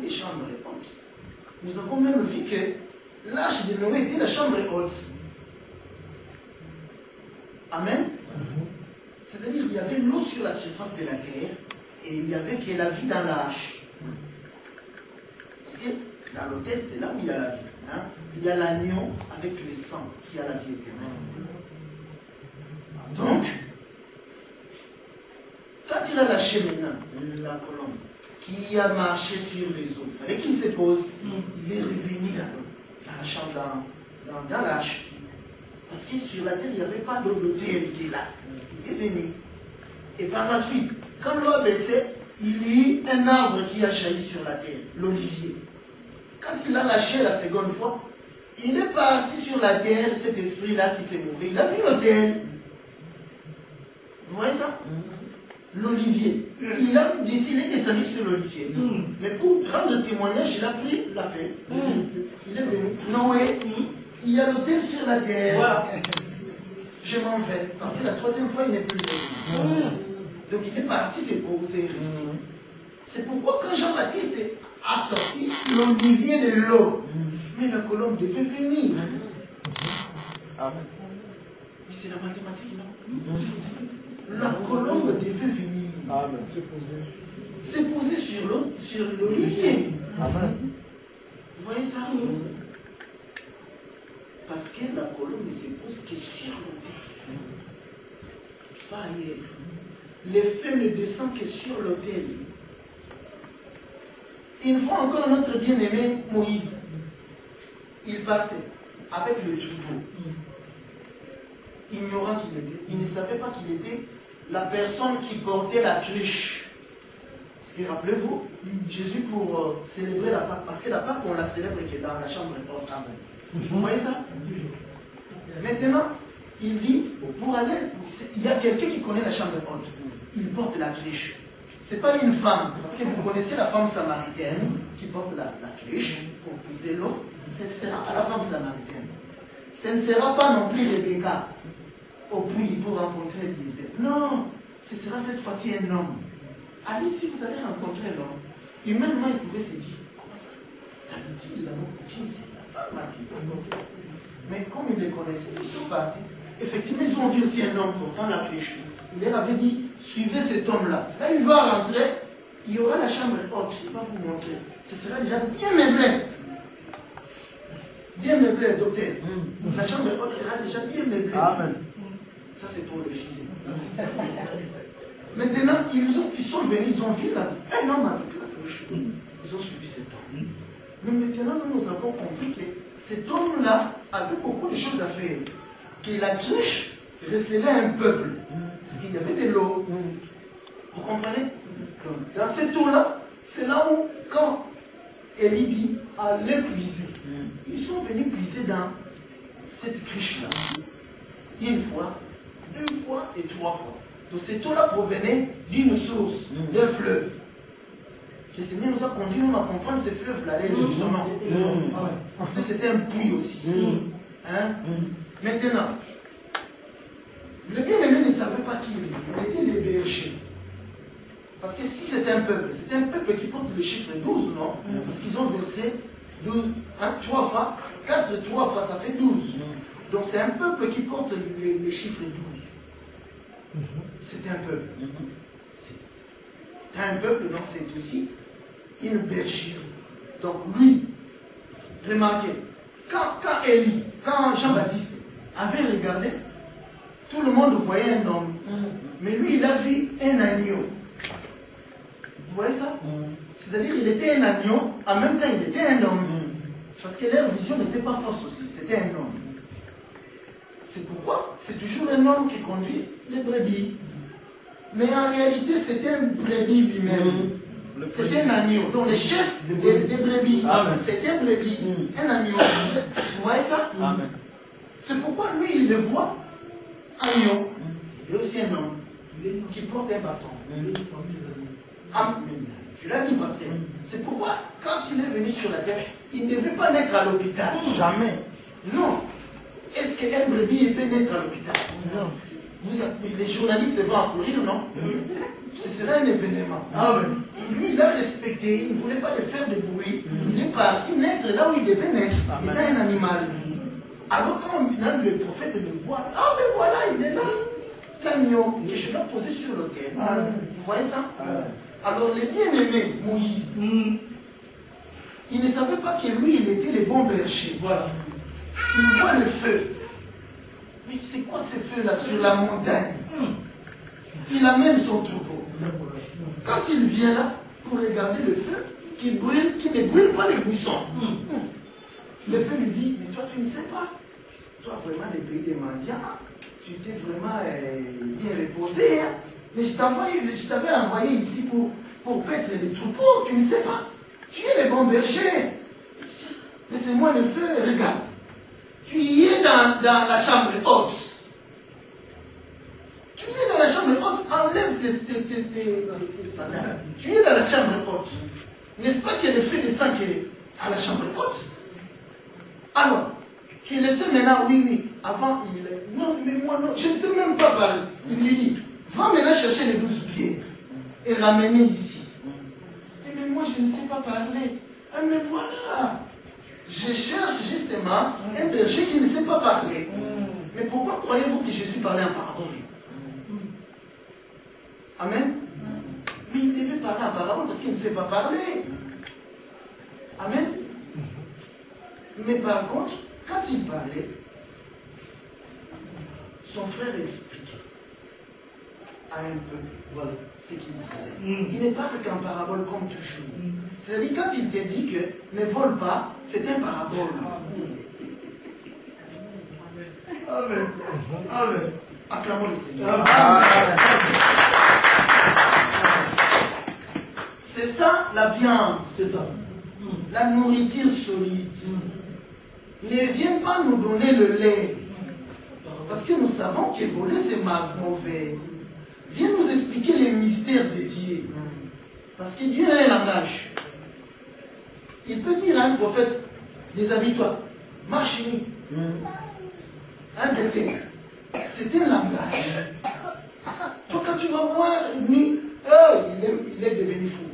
de chambres hautes. Nous avons même vu que l'âge de Noé était la chambre haute. Amen. C'est-à-dire qu'il y avait l'eau sur la surface de la terre et il n'y avait que la vie dans l'âge. Parce que dans l'autel, c'est là où il y a la vie. Hein? Il y a l'agneau avec le sang qui a la vie éternelle. Donc, quand il a lâché maintenant la colombe qui a marché sur les eaux, il fallait qu'il se pose, il est revenu dans la chambre, dans l'âge. Parce que sur la terre, il n'y avait pas d'eau d'autel qui est là. Il est venu. Et par la suite, quand l'eau a baissé, il y a eu un arbre qui a jailli sur la terre, l'olivier. Quand il a lâché la seconde fois, il est parti sur la terre, cet esprit-là qui s'est mouru. Il a vu l'autel. Vous voyez ça? L'olivier. Il a décidé de descendre sur l'olivier. Mais pour rendre témoignage, il a pris la feuille. Il est venu. Noé, il y a l'autel sur la terre. Voilà. Je m'en vais. Parce que la troisième fois, il n'est plus venu. Donc il est parti se poser et rester. C'est pourquoi quand Jean-Baptiste a sorti l'olivier de l'eau, mais la colombe devait venir. Mais c'est la mathématique, non? La colombe devait venir. C'est posé sur l'olivier. Vous voyez ça? Parce que la colombe ne se pose que sur l'autel. Pas ailleurs. Les feux ne descendent que sur l'autel. Une fois encore, notre bien-aimé Moïse, il partait avec le troupeau. Ignorant qu'il était. Il ne savait pas qu'il était la personne qui portait la cruche. Parce que rappelez-vous, Jésus pour célébrer la Pâque, parce que la Pâque on la célèbre dans la chambre haute. Vous voyez ça? Maintenant, il dit, pour aller, il y a quelqu'un qui connaît la chambre haute. Il porte la cruche. Ce n'est pas une femme, parce que vous connaissez la femme samaritaine qui porte la cruche pour puiser l'eau. Ce ne sera pas la femme samaritaine. Ce ne sera pas non plus Rebecca au puits pour rencontrer Élisée. Non, ce sera cette fois-ci un homme. Allez, si vous allez rencontrer l'homme, humainement, il pouvait se dire, comment ça? D'habitude, dans nos coutumes, c'est la femme qui peut porter. Mais comme ils les connaissaient, ils sont partis. Effectivement, ils ont vu aussi un homme portant la flèche. Il leur avait dit, suivez cet homme-là. Là, il va rentrer, il y aura la chambre haute, je ne vais pas vous montrer. Ce sera déjà bien meublé. Bien meublé, docteur. La chambre haute sera déjà bien meublée. Amen. Ça, c'est pour le physique. Maintenant, ils sont venus, ils ont vu un homme avec la flèche. Ils ont suivi cet homme. Mais maintenant, nous avons compris que cet homme-là avait beaucoup de choses à faire. Que la cloche recevait un peuple. Parce qu'il y avait de l'eau. Vous comprenez? Donc, dans cette eau-là, c'est là où, quand Élie allait puiser, ils sont venus puiser dans cette cruche-là. Une fois, deux fois et trois fois. Donc cette eau-là provenait d'une source, d'un fleuve. Le Seigneur nous a conduits à comprendre ces fleuves-là, son nom. Parce que c'était un puits aussi. Hein? Maintenant, le bien-aimé ne savait pas qui il était. Il était les bergers. Parce que si c'était un peuple qui porte le chiffre 12, non? Parce qu'ils ont versé 12, hein, 3 fois, 4, 3 fois, ça fait 12. Donc c'est un peuple qui porte le chiffre 12. C'est un peuple. C'est un peuple, donc c'est aussi une bergerie. Donc lui, remarquez, quand Jean-Baptiste avait regardé, tout le monde voyait un homme. Mais lui, il a vu un agneau. Vous voyez ça? C'est-à-dire qu'il était un agneau, en même temps il était un homme. Parce que leur vision n'était pas fausse aussi, c'était un homme. C'est pourquoi c'est toujours un homme qui conduit les brebis. Mais en réalité, c'était un brebis lui-même. C'était un agneau. Donc le chef des brebis, c'était un brebis, un agneau. Vous voyez ça? C'est pourquoi lui, il le voit, agneau. Il est aussi un homme qui porte un bâton. Amen. Tu l'as dit, parce que c'est pourquoi, quand il est venu sur la terre, il ne devait pas naître à l'hôpital. Jamais. Non. Est-ce qu'un brebis peut naître à l'hôpital? Non. Les journalistes vont accourir, non? Ce sera un événement. Et lui, il a respecté, il ne voulait pas faire de bruit. Il est parti naître là où il devait naître. Il est un animal. Alors quand le prophète le voit, ah mais voilà, il est là, l'agneau, que je l'ai posé sur l'autel. Vous voyez ça? Alors les bien-aimés, Moïse, il ne savait pas que lui, il était le bon berger. Voilà. Il voit le feu. Mais c'est quoi ce feu-là sur la montagne? Il amène son troupeau. Quand il vient là, pour regarder le feu, qui ne brûle pas les buissons. Le feu lui dit, mais toi tu ne sais pas. Toi vraiment les pays des mendiants, tu t'es vraiment bien reposé. Hein? Mais je t'avais envoyé ici pour paître les troupeaux, tu ne sais pas. Tu es le bon berger. Laissez-moi le feu, regarde. Tu y es dans la chambre haute. Tu es dans la chambre haute, enlève tes sandales. Tu es dans la chambre haute. N'est-ce pas que le feu descend à la chambre haute? Alors, tu le sais maintenant, oui. Avant, non, mais moi, non, je ne sais même pas parler. Il lui dit, va maintenant chercher les 12 pierres et ramener ici. Mais moi, je ne sais pas parler. Ah, mais voilà. Je cherche justement un berger qui ne sait pas parler. Mais pourquoi croyez-vous que Jésus parlait en parabole? Amen. Mais il devait parler en parabole parce qu'il ne sait pas parler. Amen. Mais par contre, quand il parlait, son frère expliquait à un peu ce qu'il disait. Il ne parle qu'en parabole comme toujours. C'est-à-dire quand il te dit que ne vole pas, c'est un parabole. Amen. Amen. Acclamons le Seigneur. C'est ça la viande. C'est ça. La nourriture solide. Ne viens pas nous donner le lait. Parce que nous savons que voler c'est mauvais. Viens nous expliquer les mystères de Dieu. Parce que Dieu a un langage. Il peut dire à un prophète, déshabille-toi, marche nu. Un bébé. C'est un langage. Toi, quand tu vas voir nu, il est devenu fou.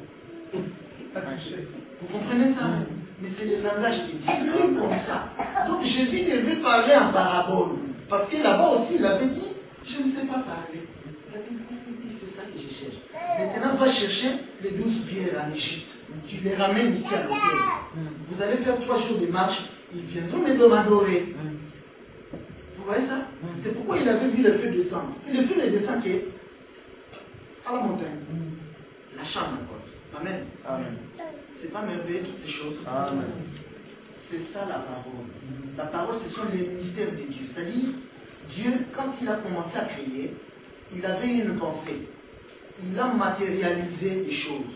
Vous comprenez ça? Mais c'est le langage de Dieu. Il est comme ça. Donc Jésus devait parler en parabole. Parce que là-bas aussi, il avait dit, je ne sais pas parler. C'est ça que je cherche. Maintenant, va chercher les 12 pierres en Égypte. Tu les ramènes ici à l'hôtel. Vous allez faire 3 jours de marche. Ils viendront m'adorer. Vous voyez ça? C'est pourquoi il avait vu le feu descendre. Le feu ne descend qu'à la montagne. La chambre encore. Amen. Amen. C'est pas merveilleux toutes ces choses. Amen. C'est ça la parole. La parole, ce sont les mystères de Dieu. C'est-à-dire, Dieu, quand il a commencé à créer, il avait une pensée. Il a matérialisé des choses.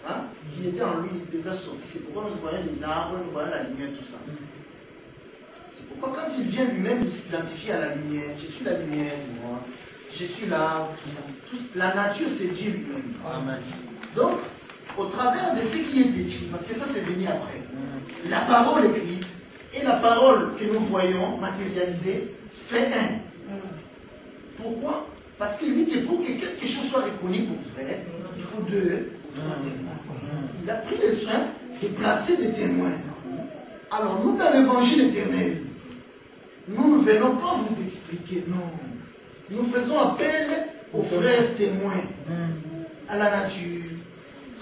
Hein? Qui étaient en lui, il les a sortis. C'est pourquoi nous voyons les arbres, nous voyons la lumière, tout ça. C'est pourquoi quand il vient lui-même, il s'identifie à la lumière. Je suis la lumière, moi. Je suis là, tout ça. La nature, c'est Dieu lui-même. Amen. Donc, au travers de ce qui est écrit, parce que ça c'est venu après, la parole écrite et la parole que nous voyons matérialisée fait un. Pourquoi? Parce qu'il dit que pour que quelque chose soit reconnu pour vrai, il faut 2 ou 3 témoins. Il a pris le soin de placer des témoins. Alors nous, dans l'évangile éternel, nous ne venons pas vous expliquer, non. Nous faisons appel aux frères témoins, à la nature,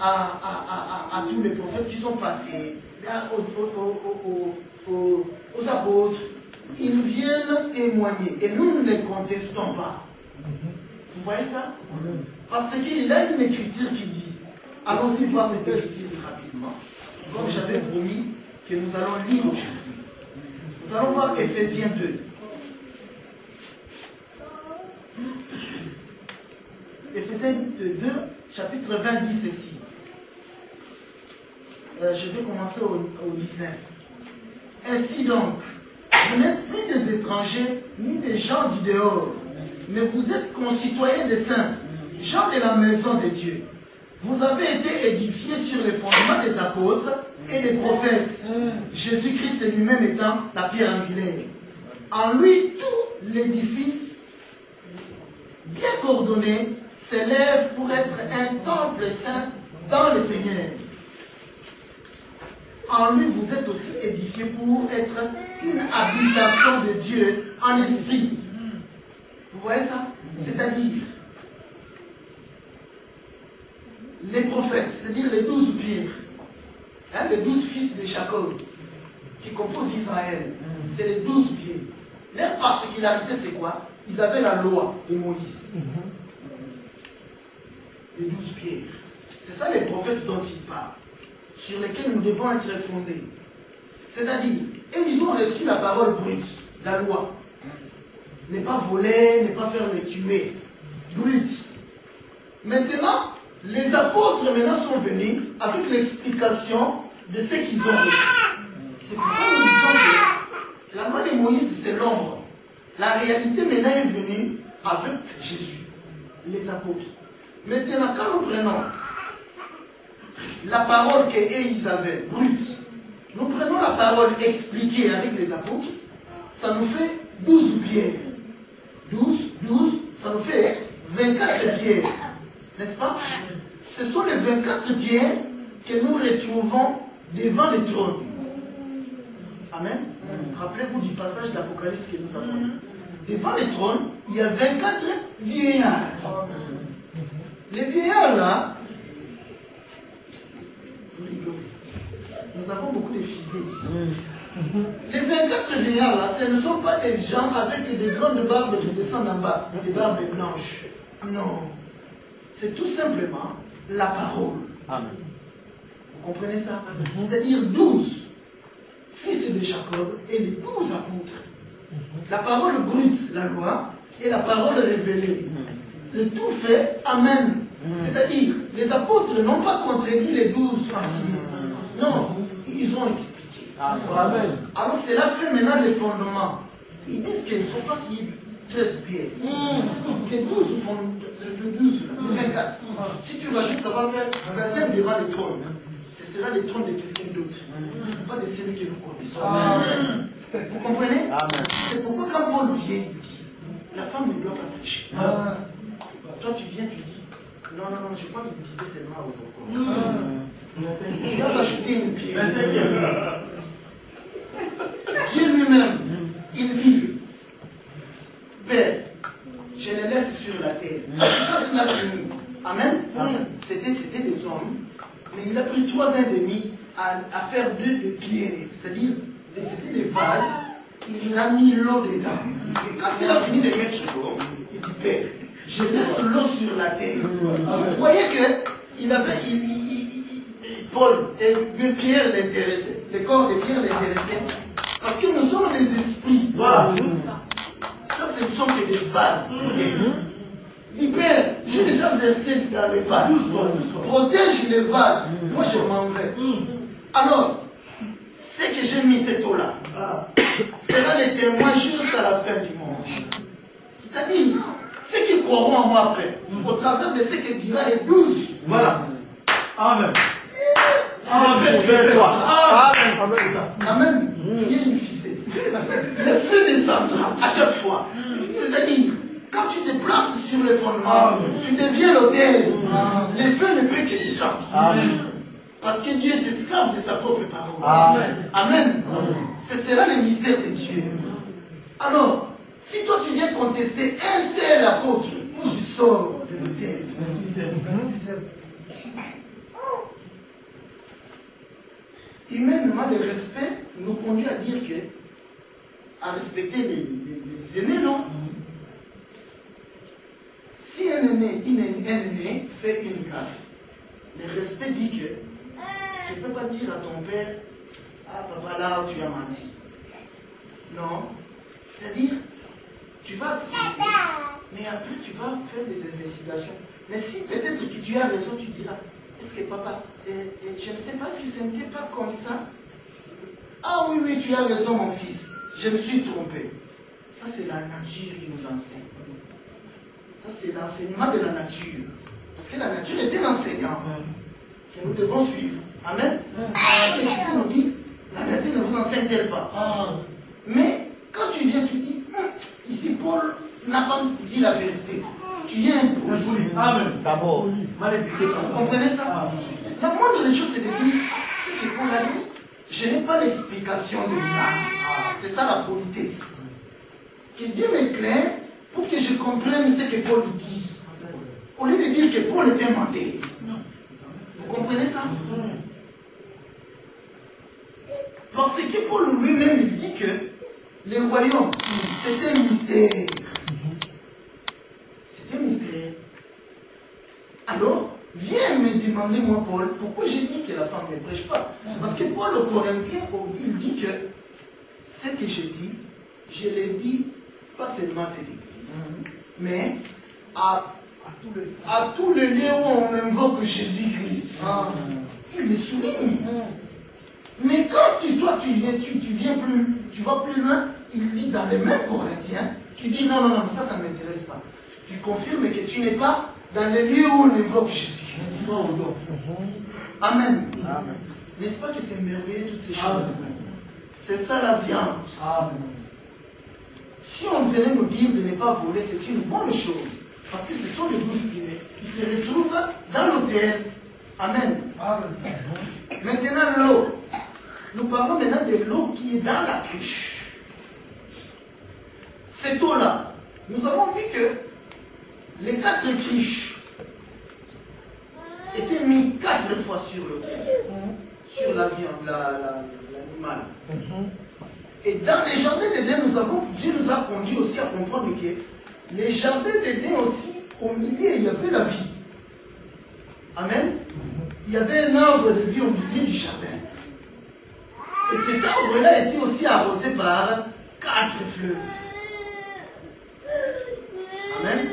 à tous les prophètes qui sont passés, aux apôtres. Ils viennent témoigner et nous ne les contestons pas. Vous voyez ça? Parce qu'il a une écriture qui dit, allons-y voir cette écriture rapidement, comme j'avais promis que nous allons lire aujourd'hui. Nous allons voir Ephésiens 2. Ephésiens 2, chapitre 20 dit ceci. Je vais commencer au 19. Ainsi donc, vous n'êtes plus des étrangers, ni des gens du dehors, mais vous êtes concitoyens des saints, gens de la maison de Dieu. Vous avez été édifiés sur les fondements des apôtres et des prophètes, Jésus-Christ lui-même étant la pierre angulaire. En lui, tout l'édifice bien coordonné s'élève pour être un temple saint dans le Seigneur. En lui, vous êtes aussi édifiés pour être une habitation de Dieu en esprit. Vous voyez ça? C'est-à-dire, les prophètes, c'est-à-dire les 12 pierres, hein, les 12 fils de Jacob, qui composent Israël, c'est les 12 pierres. Leur particularité, c'est quoi? Ils avaient la loi de Moïse. Les 12 pierres. C'est ça les prophètes dont il parle, sur lesquels nous devons être fondés. C'est-à-dire, et ils ont reçu la parole brute, la loi. Ne pas voler, ne pas faire le tuer. Brute. Maintenant, les apôtres maintenant sont venus avec l'explication de ce qu'ils ont reçu. C'est pourquoi nous disons que la loi de Moïse, c'est l'ombre. La réalité maintenant est venue avec Jésus, les apôtres. Maintenant, quand nous prenons la parole qu'ils avaient, brute, nous prenons la parole expliquée avec les apôtres, ça nous fait 12 pierres. 12, ça nous fait 24 pierres. N'est-ce pas? Ce sont les 24 pierres que nous retrouvons devant le trône. Amen. Rappelez-vous du passage d'Apocalypse que nous avons lu. Devant le trône, il y a 24 vieillards. Les vieillards là, nous avons beaucoup de fusées ici. Les 24 vieillards là, ce ne sont pas des gens avec des grandes barbes qui descendent en bas, des barbes blanches. Non. C'est tout simplement la parole. Amen. Vous comprenez ça? C'est-à-dire 12 fils de Jacob et les 12 apôtres. La parole brute, la loi, et la parole révélée. Le tout fait, Amen. C'est-à-dire, les apôtres n'ont pas contredit les 12 anciens. Non, ils ont expliqué. Amen. Alors cela fait maintenant les fondements. Ils disent qu'il ne faut pas qu'il y ait 13 pierres. Que 12 font de 12, 24. Si tu rajoutes, ça va faire 25 devant le trône. Ce sera le trône de quelqu'un d'autre. Pas de celui que nous connaissons. Amen. Vous comprenez? C'est pourquoi quand Paul vient, il dit, la femme ne doit pas prêcher. Toi tu viens, tu dis, non, je crois qu'il disait seulement aux enfants. Tu as rajouté une pierre. Dieu lui-même, il dit, Père, je les laisse sur la terre. Quand il a fini, Amen, c'était des hommes, mais il a pris 3 ans et demi à faire des pierres, c'est-à-dire, c'était des vases, il a mis l'eau dedans. Quand il a fini de mettre l'eau, il dit, Père, je laisse l'eau sur la terre. Vous voyez que Paul et Pierre l'intéressaient, le corps de Pierre l'intéressait, parce que nous sommes des esprits. Voilà. Ça, ce ne sont que des vases. Il dit, Père, j'ai déjà versé dans les vases. Protège les vases. Moi, je m'en vais. Alors, ce que j'ai mis cette eau-là sera des témoins jusqu'à la fin du monde. C'est-à-dire, ceux qui croiront en moi après, au travers de ce que dira les 12. Voilà. Amen. Amen. Tu es une ficelle. Le feu descendra à chaque fois. C'est-à-dire, quand tu te places sur le fondement, tu deviens l'autel. Le feu ne peut que descendre. Parce que Dieu est esclave de sa propre parole. Amen. Ce sera le mystère de Dieu. Alors, si toi tu viens contester un seul apôtre, tu sors de l'autel. Humainement, le respect nous conduit à dire que, à respecter les aînés, non? Si un aîné fait une gaffe, le respect dit que tu ne peux pas dire à ton père, ah papa là tu as menti. Non. C'est-à-dire, tu vas accepter, mais après tu vas faire des investigations. Mais si peut-être que tu as raison, tu diras, est-ce que papa, je ne sais pas si ce n'était pas comme ça. Ah oui, oui, tu as raison mon fils, je me suis trompé. Ça c'est la nature qui nous enseigne. Ça c'est l'enseignement de la nature. Parce que la nature est un enseignant que nous devons suivre. Amen. Les Christiens nous disent, la nature ne vous enseigne-t-elle pas? Mais quand tu viens, tu dis, ici Paul n'a pas dit la vérité. Tu es impoli. Amen. D'abord, vous comprenez ça? La moindre des choses, c'est de dire, ce que Paul a dit, je n'ai pas l'explication de ça. C'est ça la politesse. Que Dieu m'éclaire pour que je comprenne ce que Paul dit. Au lieu de dire que Paul était menteur. Vous comprenez ça? Parce que Paul lui-même il dit que les royaumes, c'est un mystère. C'est un mystère. Alors, viens me demander, moi, Paul, pourquoi j'ai dit que la femme ne prêche pas? Parce que Paul aux Corinthiens, il dit que ce que j'ai dit, je l'ai dit pas seulement à cette église, mais à tous les lieux où on invoque Jésus-Christ. Il les souligne. Mais quand toi tu vas plus loin, il dit dans les mêmes Corinthiens, tu dis non, ça ne m'intéresse pas. Tu confirmes que tu n'es pas dans les lieux où on invoque Jésus-Christ. Amen. N'est-ce pas que c'est merveilleux toutes ces choses? C'est ça la viande. Si on venait nous dire de ne pas voler, c'est une bonne chose. Parce que ce sont les 12 spirits qui se retrouvent dans l'autel. Amen. Maintenant, l'eau. Nous parlons maintenant de l'eau qui est dans la cruche. Cette eau-là, nous avons vu que les 4 cruches étaient mis 4 fois sur l'autel, sur la viande, l'animal. Et dans les jardins d'Éden, Dieu nous a conduit aussi à comprendre que les jardins d'Éden aussi, au milieu, il y avait la vie. Amen. Il y avait un arbre de vie au milieu du jardin. Et cet arbre-là était aussi arrosé par 4 fleuves. Amen.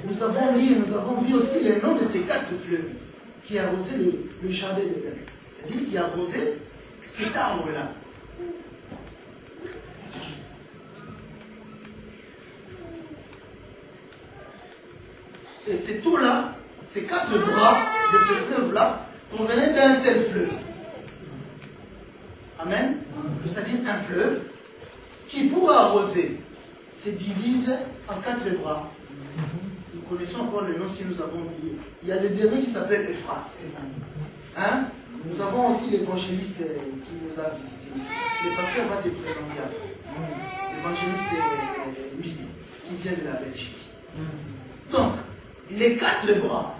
Nous avons lu et nous avons vu aussi les noms de ces 4 fleuves qui arrosaient le jardin d'Éden. C'est-à-dire qui arrosaient cet arbre-là. Et cette eau-là, ces 4 bras de ce fleuve-là, provenaient d'un seul fleuve. Amen. C'est-à-dire un fleuve qui, pour arroser, se divise en 4 bras. Nous connaissons encore le nom si nous avons oublié. Il y a le dernier qui s'appelle Euphrate. Hein? Nous avons aussi l'évangéliste qui nous a visités ici. Le pasteur va te présenter à nous. L'évangéliste Billy, qui vient de la Belgique. Donc, les 4 bras,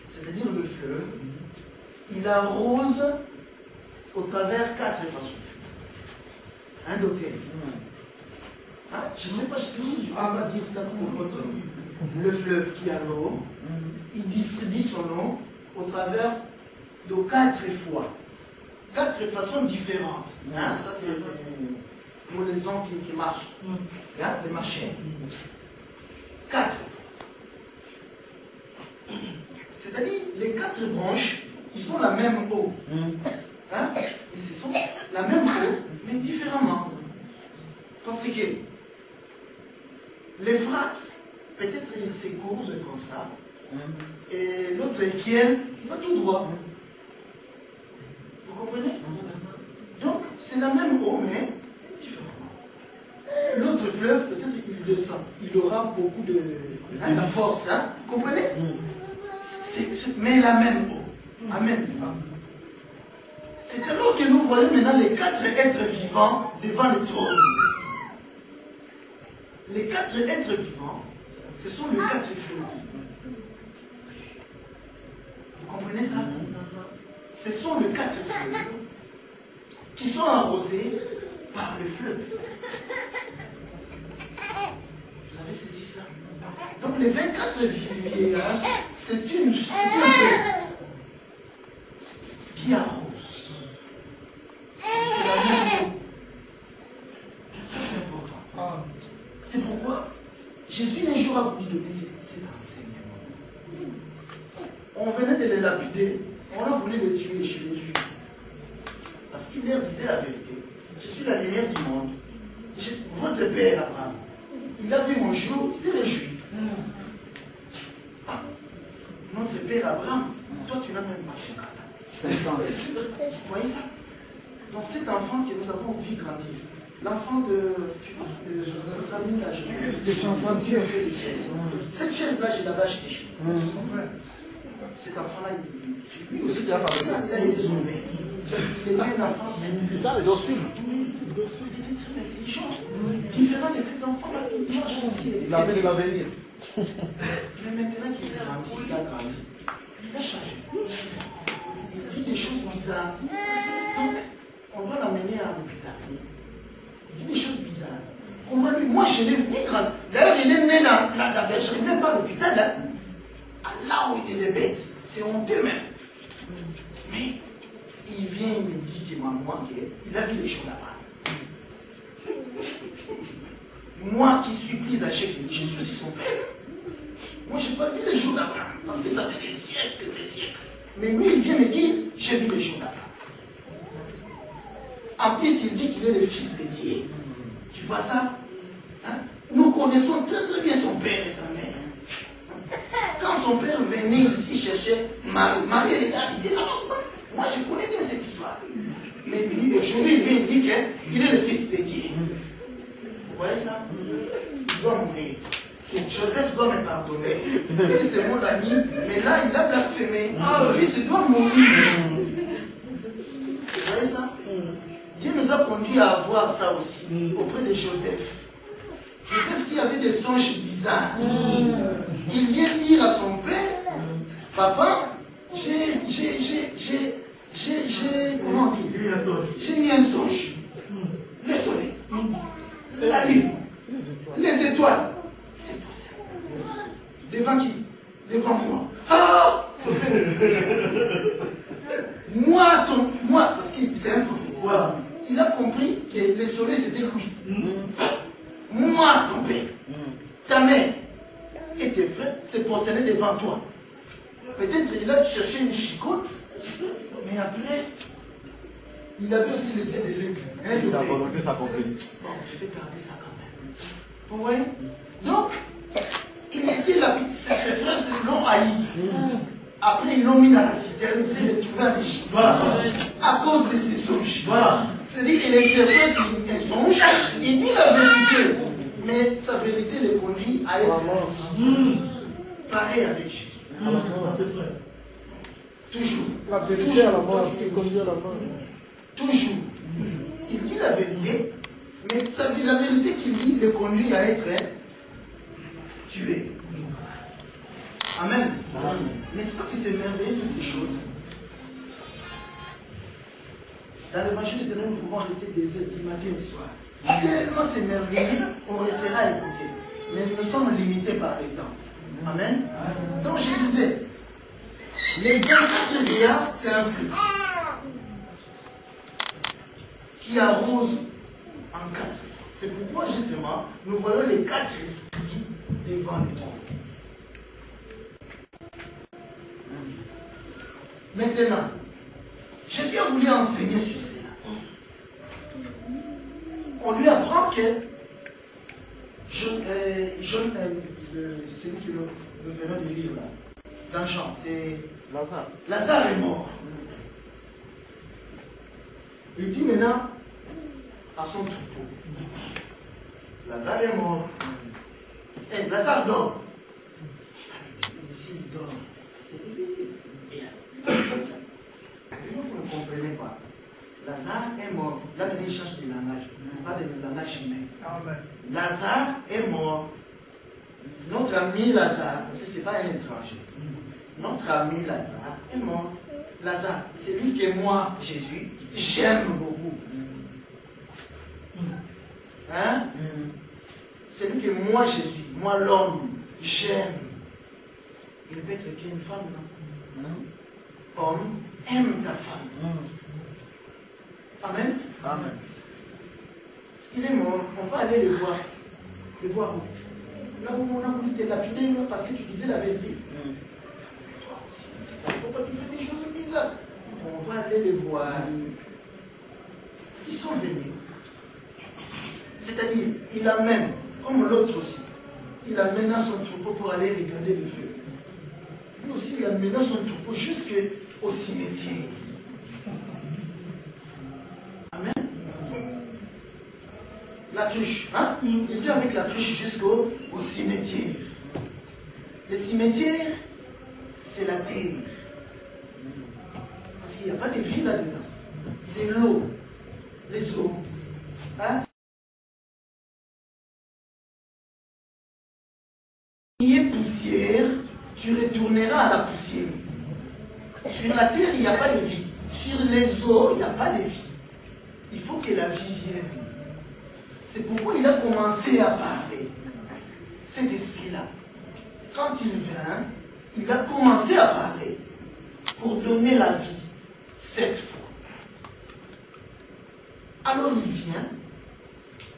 c'est-à-dire le fleuve, il arrose au travers 4 façons. Un d'hôtel. Hein? Je ne sais pas si tu vas dire ça pour votre nom. Le fleuve qui a l'eau, il distribue son eau au travers de 4 fois. 4 façons différentes. Hein? Ça, c'est pour les hommes qui marchent. Hein? Les marchés. 4 fois. C'est-à-dire, les 4 branches, ils sont la même eau. Hein? Et ce sont la même eau, mais différemment. Parce que l'Euphrate, peut-être il s'écoule comme ça, et l'autre équiel va tout droit. Vous comprenez? Donc, c'est la même eau, mais différemment. L'autre fleuve, peut-être il descend. Il aura beaucoup de force. Hein? Vous comprenez? Mais la même eau. Amen. C'est alors que nous voyons maintenant les 4 êtres vivants devant le trône. Les 4 êtres vivants, ce sont les 4 fleuves. Vous comprenez ça? Ce sont les 4 fleuves qui sont arrosés par le fleuve. Vous avez saisi ça? Donc les 24 vieillards, c'est un fleuve qui arrose. C'est la même eau. Ça c'est important. C'est pourquoi Jésus un jour a voulu donner cet enseignement. On venait de les lapider, on a voulu les tuer chez les Juifs. Parce qu'il leur disait la vérité. Je suis la lumière du monde. Votre père Abraham, il a vu mon jour, il s'est réjoui. Notre père Abraham, toi tu n'as même pas 50 ans. Vous voyez ça? Donc cet enfant que nous avons vu grandir, l'enfant de notre ami là, cette chaise-là, je l'avais achetée chez lui. Cet enfant-là, lui aussi, il a été son père. Il était un enfant. C'est ça, le docile. Il était très intelligent. Différent de ces enfants-là qui marchent ici. Il avait de l'avenir. Mais maintenant qu'il est grandi, il a grandi. Il a changé. Il dit des choses bizarres. Donc, on doit l'amener à l'hôpital. Il dit des choses bizarres. Comment lui, moi je l'ai vu grand. D'ailleurs, il est né dans la bergerie, même pas à l'hôpital. Hein. Là où il est bête. C'est honteux même. Mais il vient, il me dit que maman, il a vu les choses là-bas. Moi qui suis plus âgé que lui, je suis aussi son père. Moi, je n'ai pas vu les jours là-bas. Parce que ça fait des siècles, des siècles. Mais lui, il vient me dire, j'ai vu les jours là-bas. En plus, il dit qu'il est le fils de Dieu. Tu vois ça? Hein? Nous connaissons très très bien son père et sa mère. Quand son père venait ici chercher Marie, Marie elle était habitée là-bas. Moi, je connais bien cette histoire. Mais aujourd'hui, il vient dire qu'il est le fils de Dieu. Vous voyez ça? Il doit mourir. Joseph doit me pardonner. C'est mon ami, mais là, il a blasphémé. Ah, le fils doit mourir. Vous voyez ça? Dieu nous a conduits à avoir ça aussi, auprès de Joseph. Joseph qui avait des songes bizarres. Il vient dire à son père, papa, comment dire? J'ai mis un songe. Le soleil, la lune, les étoiles. C'est pour ça. Devant qui? Devant moi. Ah! Moi, parce qu'il c'est un prophète. Voilà. Il a compris que le soleil c'était lui. Moi, ton père, ta mère et tes frères se prosternaient devant toi. Peut-être il a cherché une chicotte, mais après, il avait aussi les ailes de l'aigle. Il a abandonné sa compréhension. Bon, je vais garder ça quand même. Vous voyez? Donc, il était là, ses frères l'ont haï. Après, ils l'ont mis dans la citerne, il s'est retrouvé en Égypte. Voilà. À cause de ses songes. Voilà. C'est-à-dire qu'il interprète un songe, il dit la vérité, mais sa vérité le conduit à être pareil avec Jésus. C'est vrai. Toujours. La vérité à la mort, qui conduit à la mort. Toujours. Il dit la vérité, mais la vérité qu'il dit le conduit à être tué. Amen. N'est-ce pas que c'est merveilleux toutes ces choses? Dans l'évangile éternel, nous pouvons rester des heures du matin au soir. Tellement c'est merveilleux, on restera à écouter. Mais nous sommes limités par le temps. Amen. Donc je disais, les 24 vieillards, c'est un fruit qui arrose en 4. C'est pourquoi justement, nous voyons les 4 esprits devant le trône. Maintenant, Jésus a voulu enseigner sur cela. On lui apprend que celui qui nous venons de lire là, dans Jean, c'est Lazare. Lazare est mort. Il dit maintenant à son troupeau, Lazare est mort. Et Lazare dort. S'il dort, c'est lui. Vous ne comprenez pas. Lazare est mort. Là, il change de langage. Pas de langage humain. Lazare est mort. Notre ami Lazare, ce n'est pas un étranger. Notre ami Lazare est mort. Lazare, c'est lui que moi, Jésus, j'aime beaucoup. Hein? C'est lui que moi, Jésus, moi l'homme, j'aime. Il peut être qu'une femme, non? Homme, aime ta femme. Amen. Amen. Il est mort, on va aller le voir. Le voir où? Là où on a voulu te lapider parce que tu disais la vérité. Toi aussi. Pourquoi tu fais des choses bizarres? On va aller les voir. Ils sont venus. C'est-à-dire, il amène, comme l'autre aussi, il amène son troupeau pour aller regarder le feu. Lui aussi, il amène son troupeau jusqu'au cimetière. Amen. La cruche, hein? Il vient avec la cruche jusqu'au cimetière. Le cimetière, c'est la terre. Parce qu'il n'y a pas de vie là-dedans. C'est l'eau. Les eaux. Hein? Il y a poussière, tu retourneras à la poussière. Sur la terre, il n'y a pas de vie. Sur les eaux, il n'y a pas de vie. Il faut que la vie vienne. C'est pourquoi il a commencé à parler. Cet esprit-là. Quand il vient, il a commencé à parler pour donner la vie cette fois. Alors il vient,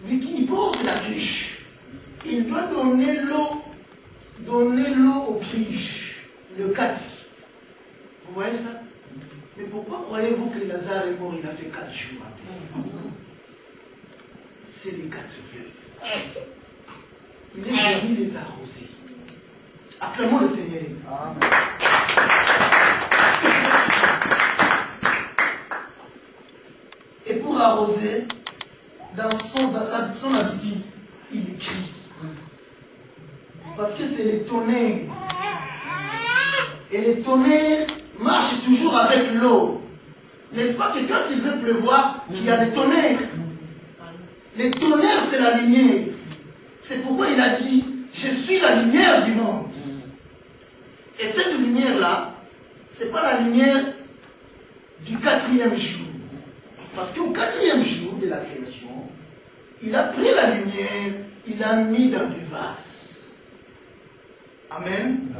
lui qui porte la cruche, il doit donner l'eau aux cruches, le 4. Vous voyez ça? Mais pourquoi croyez-vous que Lazare est mort, il a fait 4 jours à terre? C'est les 4 fleuves. Il est venu les arroser. Acclamons le Seigneur. Amen. Et pour arroser, dans son habitude, il crie. Parce que c'est les tonnerres. Et les tonnerres marchent toujours avec l'eau. N'est-ce pas que quand il veut pleuvoir, il y a des tonnerres? Les tonnerres, c'est la lumière. C'est pourquoi il a dit, je suis la lumière du monde. Et cette lumière-là, ce n'est pas la lumière du 4e jour. Parce qu'au 4e jour de la création, il a pris la lumière, il l'a mis dans des vases. Amen.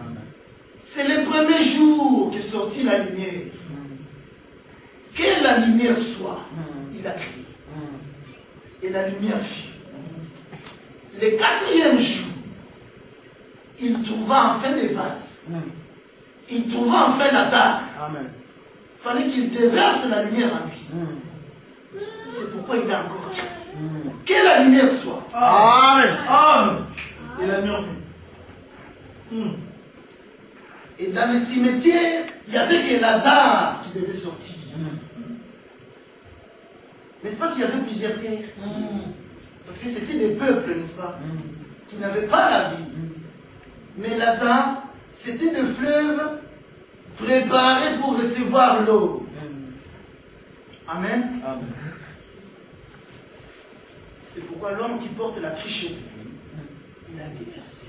C'est le premier jour qu'est sortie la lumière. Que la lumière soit, il a créé. Et la lumière fut. Le 4e jour, il trouva enfin des vases. Il trouva enfin Lazare. Amen. Il fallait qu'il déverse la lumière en lui. C'est pourquoi il a encore dit. Que la lumière soit. Amen. Amen. Et la lumière. Et dans le cimetière, il n'y avait que Lazare qui devait sortir. N'est-ce pas qu'il y avait plusieurs terres? Parce que c'était des peuples, n'est-ce pas, qui n'avaient pas la vie. Mais Lazare, c'était des fleuves préparé pour recevoir l'eau. Amen. Amen. C'est pourquoi l'homme qui porte la tricherie, il a déversé.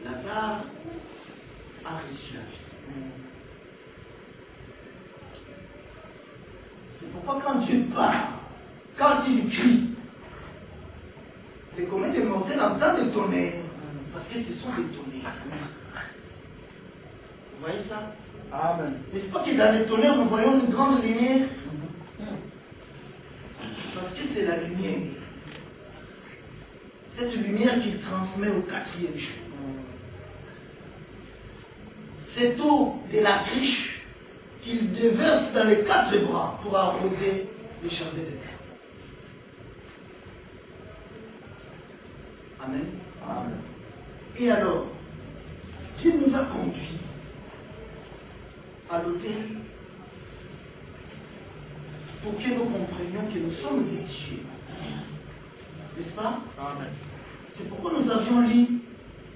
Lazare a reçu la vie. C'est pourquoi quand Dieu parle, quand il crie, les comètes des mortels entendent des tonnerres, parce que ce sont des tonnerres. Vous voyez ça? Amen. N'est-ce pas que dans les tonnerres, nous voyons une grande lumière? Parce que c'est la lumière. Cette lumière qu'il transmet au 4e jour. Cette eau de la cruche qu'il déverse dans les 4 bras pour arroser les jardins de terre. Amen. Amen. Et alors, Dieu nous a conduits à l'autel pour que nous comprenions que nous sommes des dieux. N'est-ce pas? Amen. C'est pourquoi nous avions lu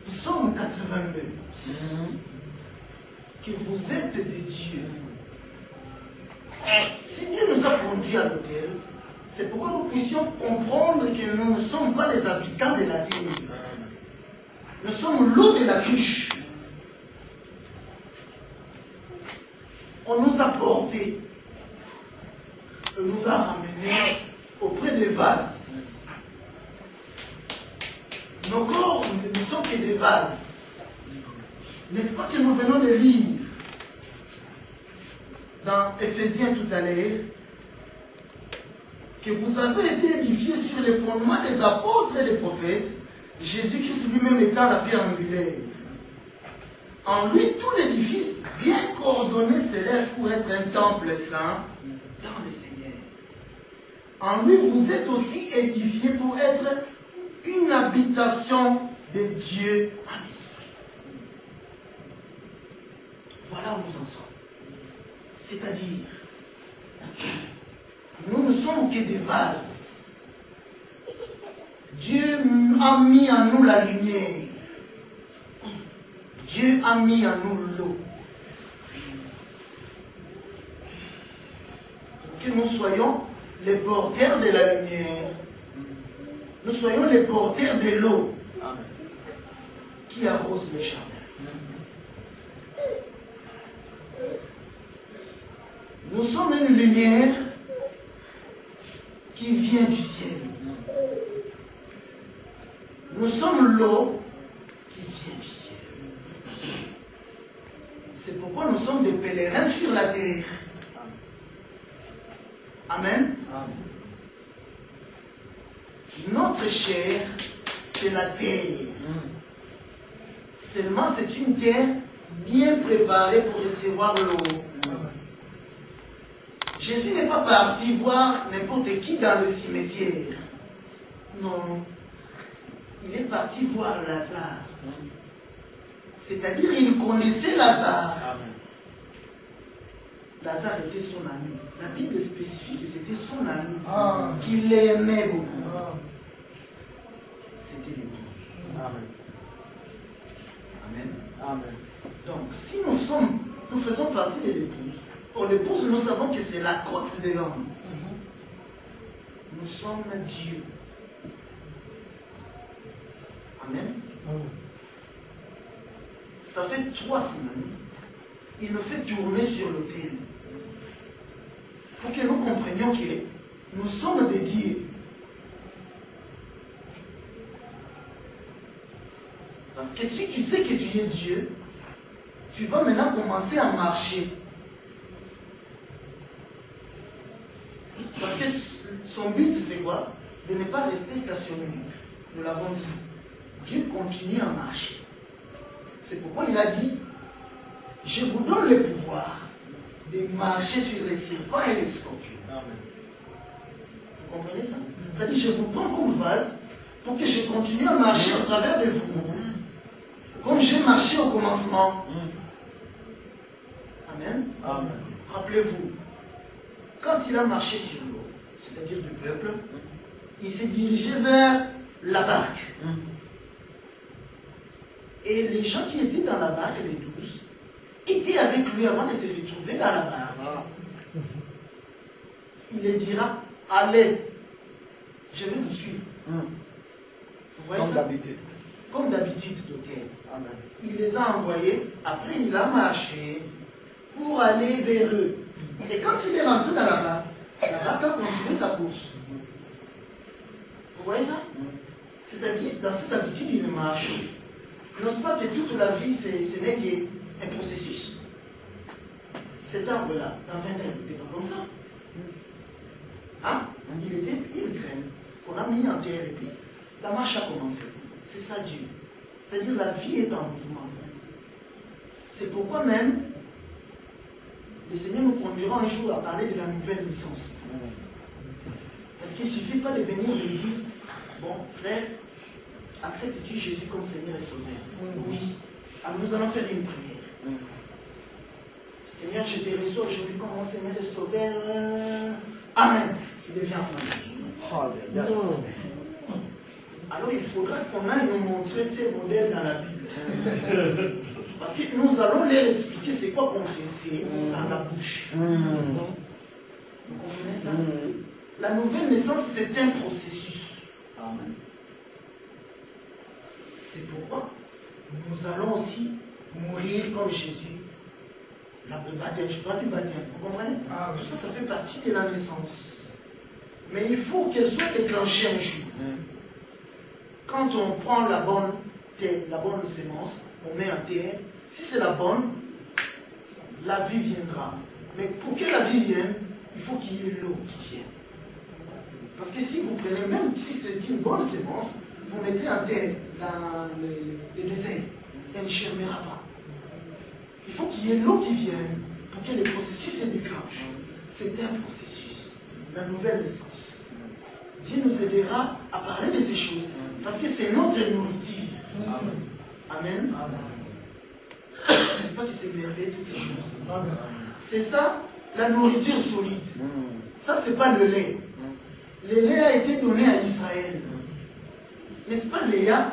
Psaume 82, que vous êtes des dieux. Si Dieu nous a conduits à l'autel, c'est pourquoi nous puissions comprendre que nous ne sommes pas les habitants de la terre. Nous sommes l'eau de la cruche. On nous a portés, on nous a ramenés auprès des vases. Nos corps ne sont que des vases. N'est-ce pas que nous venons de lire dans Éphésiens tout à l'heure que vous avez été édifiés sur les fondements des apôtres et des prophètes, Jésus-Christ lui-même étant la pierre angulaire. En lui, tout l'édifice bien coordonné s'élève pour être un temple saint dans le Seigneur. En lui, vous êtes aussi édifiés pour être une habitation de Dieu en esprit. Voilà où nous en sommes. C'est-à-dire, nous ne sommes que des vases. Dieu a mis en nous la lumière. Dieu a mis en nous l'eau. Pour que nous soyons les porteurs de la lumière. Nous soyons les porteurs de l'eau qui arrose les jardins. Nous sommes une lumière qui vient du ciel. Nous sommes l'eau qui vient du ciel. C'est pourquoi nous sommes des pèlerins sur la terre. Amen. Notre chair, c'est la terre. Seulement, c'est une terre bien préparée pour recevoir l'eau. Jésus n'est pas parti voir n'importe qui dans le cimetière. Non. Il est parti voir Lazare. C'est-à-dire, il connaissait Lazare. Lazare était son ami. La Bible spécifie que c'était son ami, qu'il aimait beaucoup. C'était l'épouse. Amen. Amen. Amen. Donc, si nous faisons partie de l'épouse, pour l'épouse, nous savons que c'est la côte de l'homme. Nous sommes Dieu. Amen. Ça fait 3 semaines. Il nous fait tourner sur l'autel. Pour que nous comprenions que nous sommes des dieux. Parce que si tu sais que tu es Dieu, tu vas maintenant commencer à marcher. Parce que son but, c'est quoi? De ne pas rester stationnaire. Nous l'avons dit. Dieu continue à marcher. C'est pourquoi il a dit, je vous donne le pouvoir de marcher sur les serpents et les scorpions. Amen. Vous comprenez ça? C'est-à-dire, je vous prends comme vase pour que je continue à marcher au travers de vous. Comme j'ai marché au commencement. Amen. Amen. Rappelez-vous, quand il a marché sur l'eau, c'est-à-dire du peuple, il s'est dirigé vers la barque. Et les gens qui étaient dans la barque, les 12, était avec lui avant de se retrouver dans la barque, il leur dira, allez, je vais vous suivre. Vous voyez Comme ça? d'habitude. Comme d'habitude, docteur. Amen. Il les a envoyés, après il a marché pour aller vers eux. Et quand il est rentré dans la barque a continué sa course. Vous voyez ça? C'est-à-dire, dans ses habitudes, il marche. N'ose pas que toute la vie, ce n'est qu'un processus. Cet arbre-là, dans 20 ans, il n'était pas comme ça. Hein? Il était une graine qu'on a mis en terre et puis la marche a commencé. C'est ça Dieu. C'est-à-dire la vie est en mouvement. C'est pourquoi même le Seigneur nous conduira un jour à parler de la nouvelle naissance. Parce qu'il ne suffit pas de venir et dire, bon frère, acceptes-tu Jésus comme Seigneur et Sauveur? Oui. Alors nous allons faire une prière. Seigneur, je te reçois aujourd'hui comme mon Seigneur et Sauveur. Amen. Tu deviens enfant. Alors il faudra qu'on aille nous montrer ces modèles dans la Bible. Parce que nous allons leur expliquer c'est quoi confesser par la bouche. Vous comprenez ça? La nouvelle naissance, c'est un processus. Amen. C'est pourquoi nous allons aussi mourir comme Jésus. Le baptême, je parle du baptême, vous comprenez? Tout ça, ça fait partie de la naissance. Mais il faut qu'elle soit déclenchée un jour. Quand on prend la bonne terre, la bonne sémence, on met en terre, si c'est la bonne, la vie viendra. Mais pour que la vie vienne, il faut qu'il y ait l'eau qui vienne. Parce que si vous prenez, même si c'est une bonne sémence, vous mettez en terre dans le désert, elle ne germera pas. Il faut qu'il y ait l'eau qui vienne pour que le processus se déclenche. C'est un processus. La nouvelle naissance. Dieu nous aidera à parler de ces choses parce que c'est notre nourriture. Amen. N'est-ce pas que c'est merveilleux toutes ces choses? C'est ça, la nourriture solide. Ça, c'est pas le lait. Le lait a été donné à Israël. N'est-ce pas, Léa?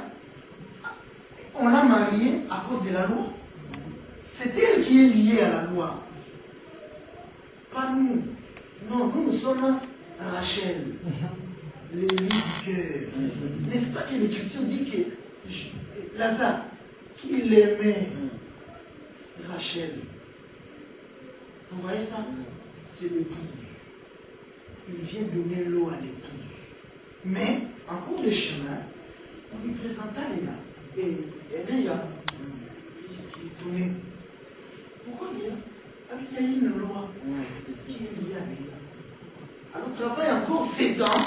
On l'a mariée à cause de la loi. C'est elle qui est liée à la loi. Pas nous. Non, nous sommes Rachel. Les lits du cœur. N'est-ce pas que l'Écriture dit que Lazare, qui l'aimait, Rachel. Vous voyez ça? C'est l'épouse. Il vient donner l'eau à l'épouse. Mais, en cours de chemin, on lui présenta Léa. Et Léa, il donnait. Pourquoi Léa? Il y a une loi qui est liée à Léa. Alors travaille encore 7 ans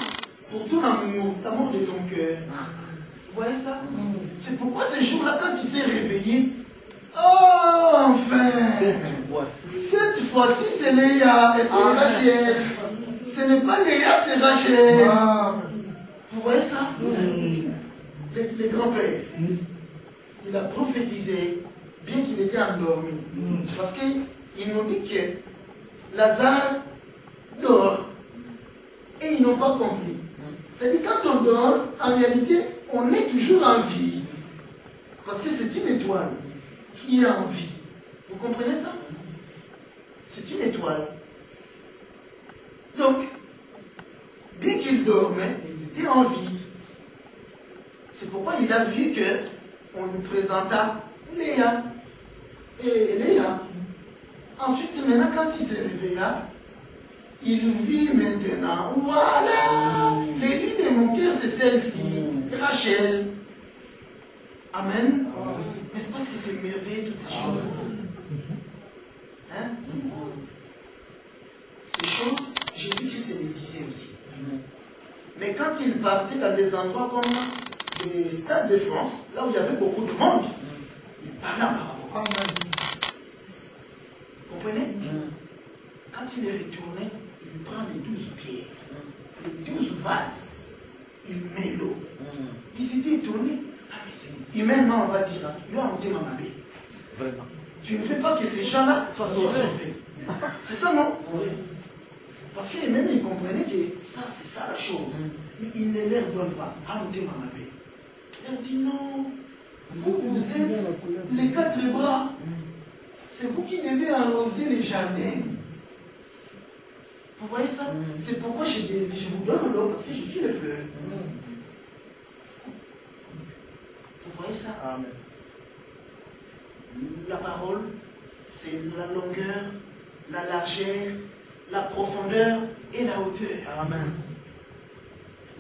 pour ton amour, l'amour de ton cœur. Vous voyez ça? C'est pourquoi ce jour-là, quand il s'est réveillé, oh, enfin! Cette fois-ci, c'est Léa et c'est Rachel. Ce n'est pas Léa, c'est Rachel. Vous voyez ça? Le grand-père, il a prophétisé, bien qu'il était endormi. Parce qu'il nous dit que Lazare dort et ils n'ont pas compris. C'est-à-dire quand on dort, en réalité, on est toujours en vie. Parce que c'est une étoile qui est en vie. Vous comprenez ça? C'est une étoile. Donc, bien qu'il dormait, il était en vie. C'est pourquoi il a vu qu'on lui présenta Léa. Et Léa. Ensuite, maintenant, quand il s'est réveilla, il vit maintenant, voilà, les lits de mon cœur, c'est celle-ci, Rachel. Amen. N'est-ce pas que c'est merveilleux toutes ces choses? Hein? Ces choses, Jésus-Christ les disait aussi. Mais quand il partait dans des endroits comme les stades de France, là où il y avait beaucoup de monde, il parlait par rapport à vous comprenez? Quand il est retourné, il prend les 12 pierres, les 12 vases, il met l'eau. Ils étaient étonnés. Ah, mais c'est humainement, on va dire, il y a un thème à ma vie. Vraiment. Tu ne fais pas que ces gens-là soient sauvés. C'est ça, non? Parce qu'ils même ils comprenaient que ça, c'est ça la chose. Mais il ne leur donne pas. Ah, on thème à ma vie. Il dit non. Vous êtes les 4 bras. c'est vous qui devez arroser les jardins. Vous voyez ça? C'est pourquoi je vous donne l'eau, parce que je suis le fleuve. Vous voyez ça? Amen. La parole, c'est la longueur, la largeur, la profondeur et la hauteur. Amen.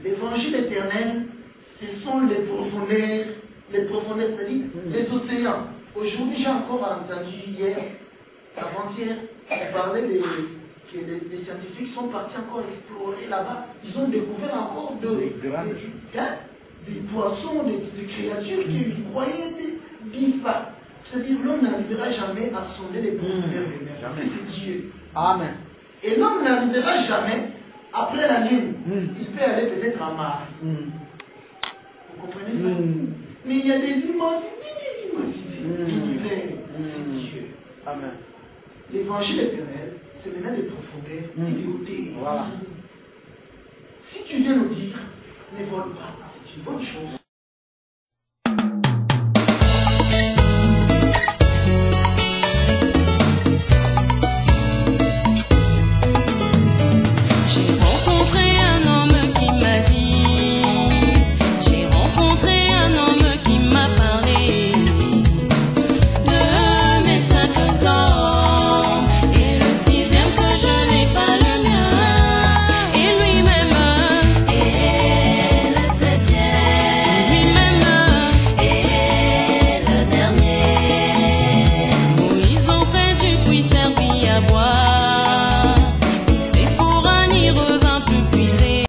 L'évangile éternel, ce sont les profondeurs, c'est-à-dire les océans. Aujourd'hui, j'ai encore entendu hier, avant-hier, parler que les scientifiques sont partis encore explorer là-bas. Ils ont découvert encore des poissons, des créatures qu'ils croyaient disent pas. C'est-à-dire l'homme n'arrivera jamais à sonder les profondeurs des mers. C'est Dieu. Amen. Et l'homme n'arrivera jamais après la Lune. Il peut aller peut-être à Mars. Vous comprenez ça? Mais il y a des immensités. L'univers, c'est Dieu. Amen. L'évangile éternel, c'est maintenant des profondeurs et des hauteurs. Voilà. Si tu viens nous dire, ne vole pas, c'est une bonne chose.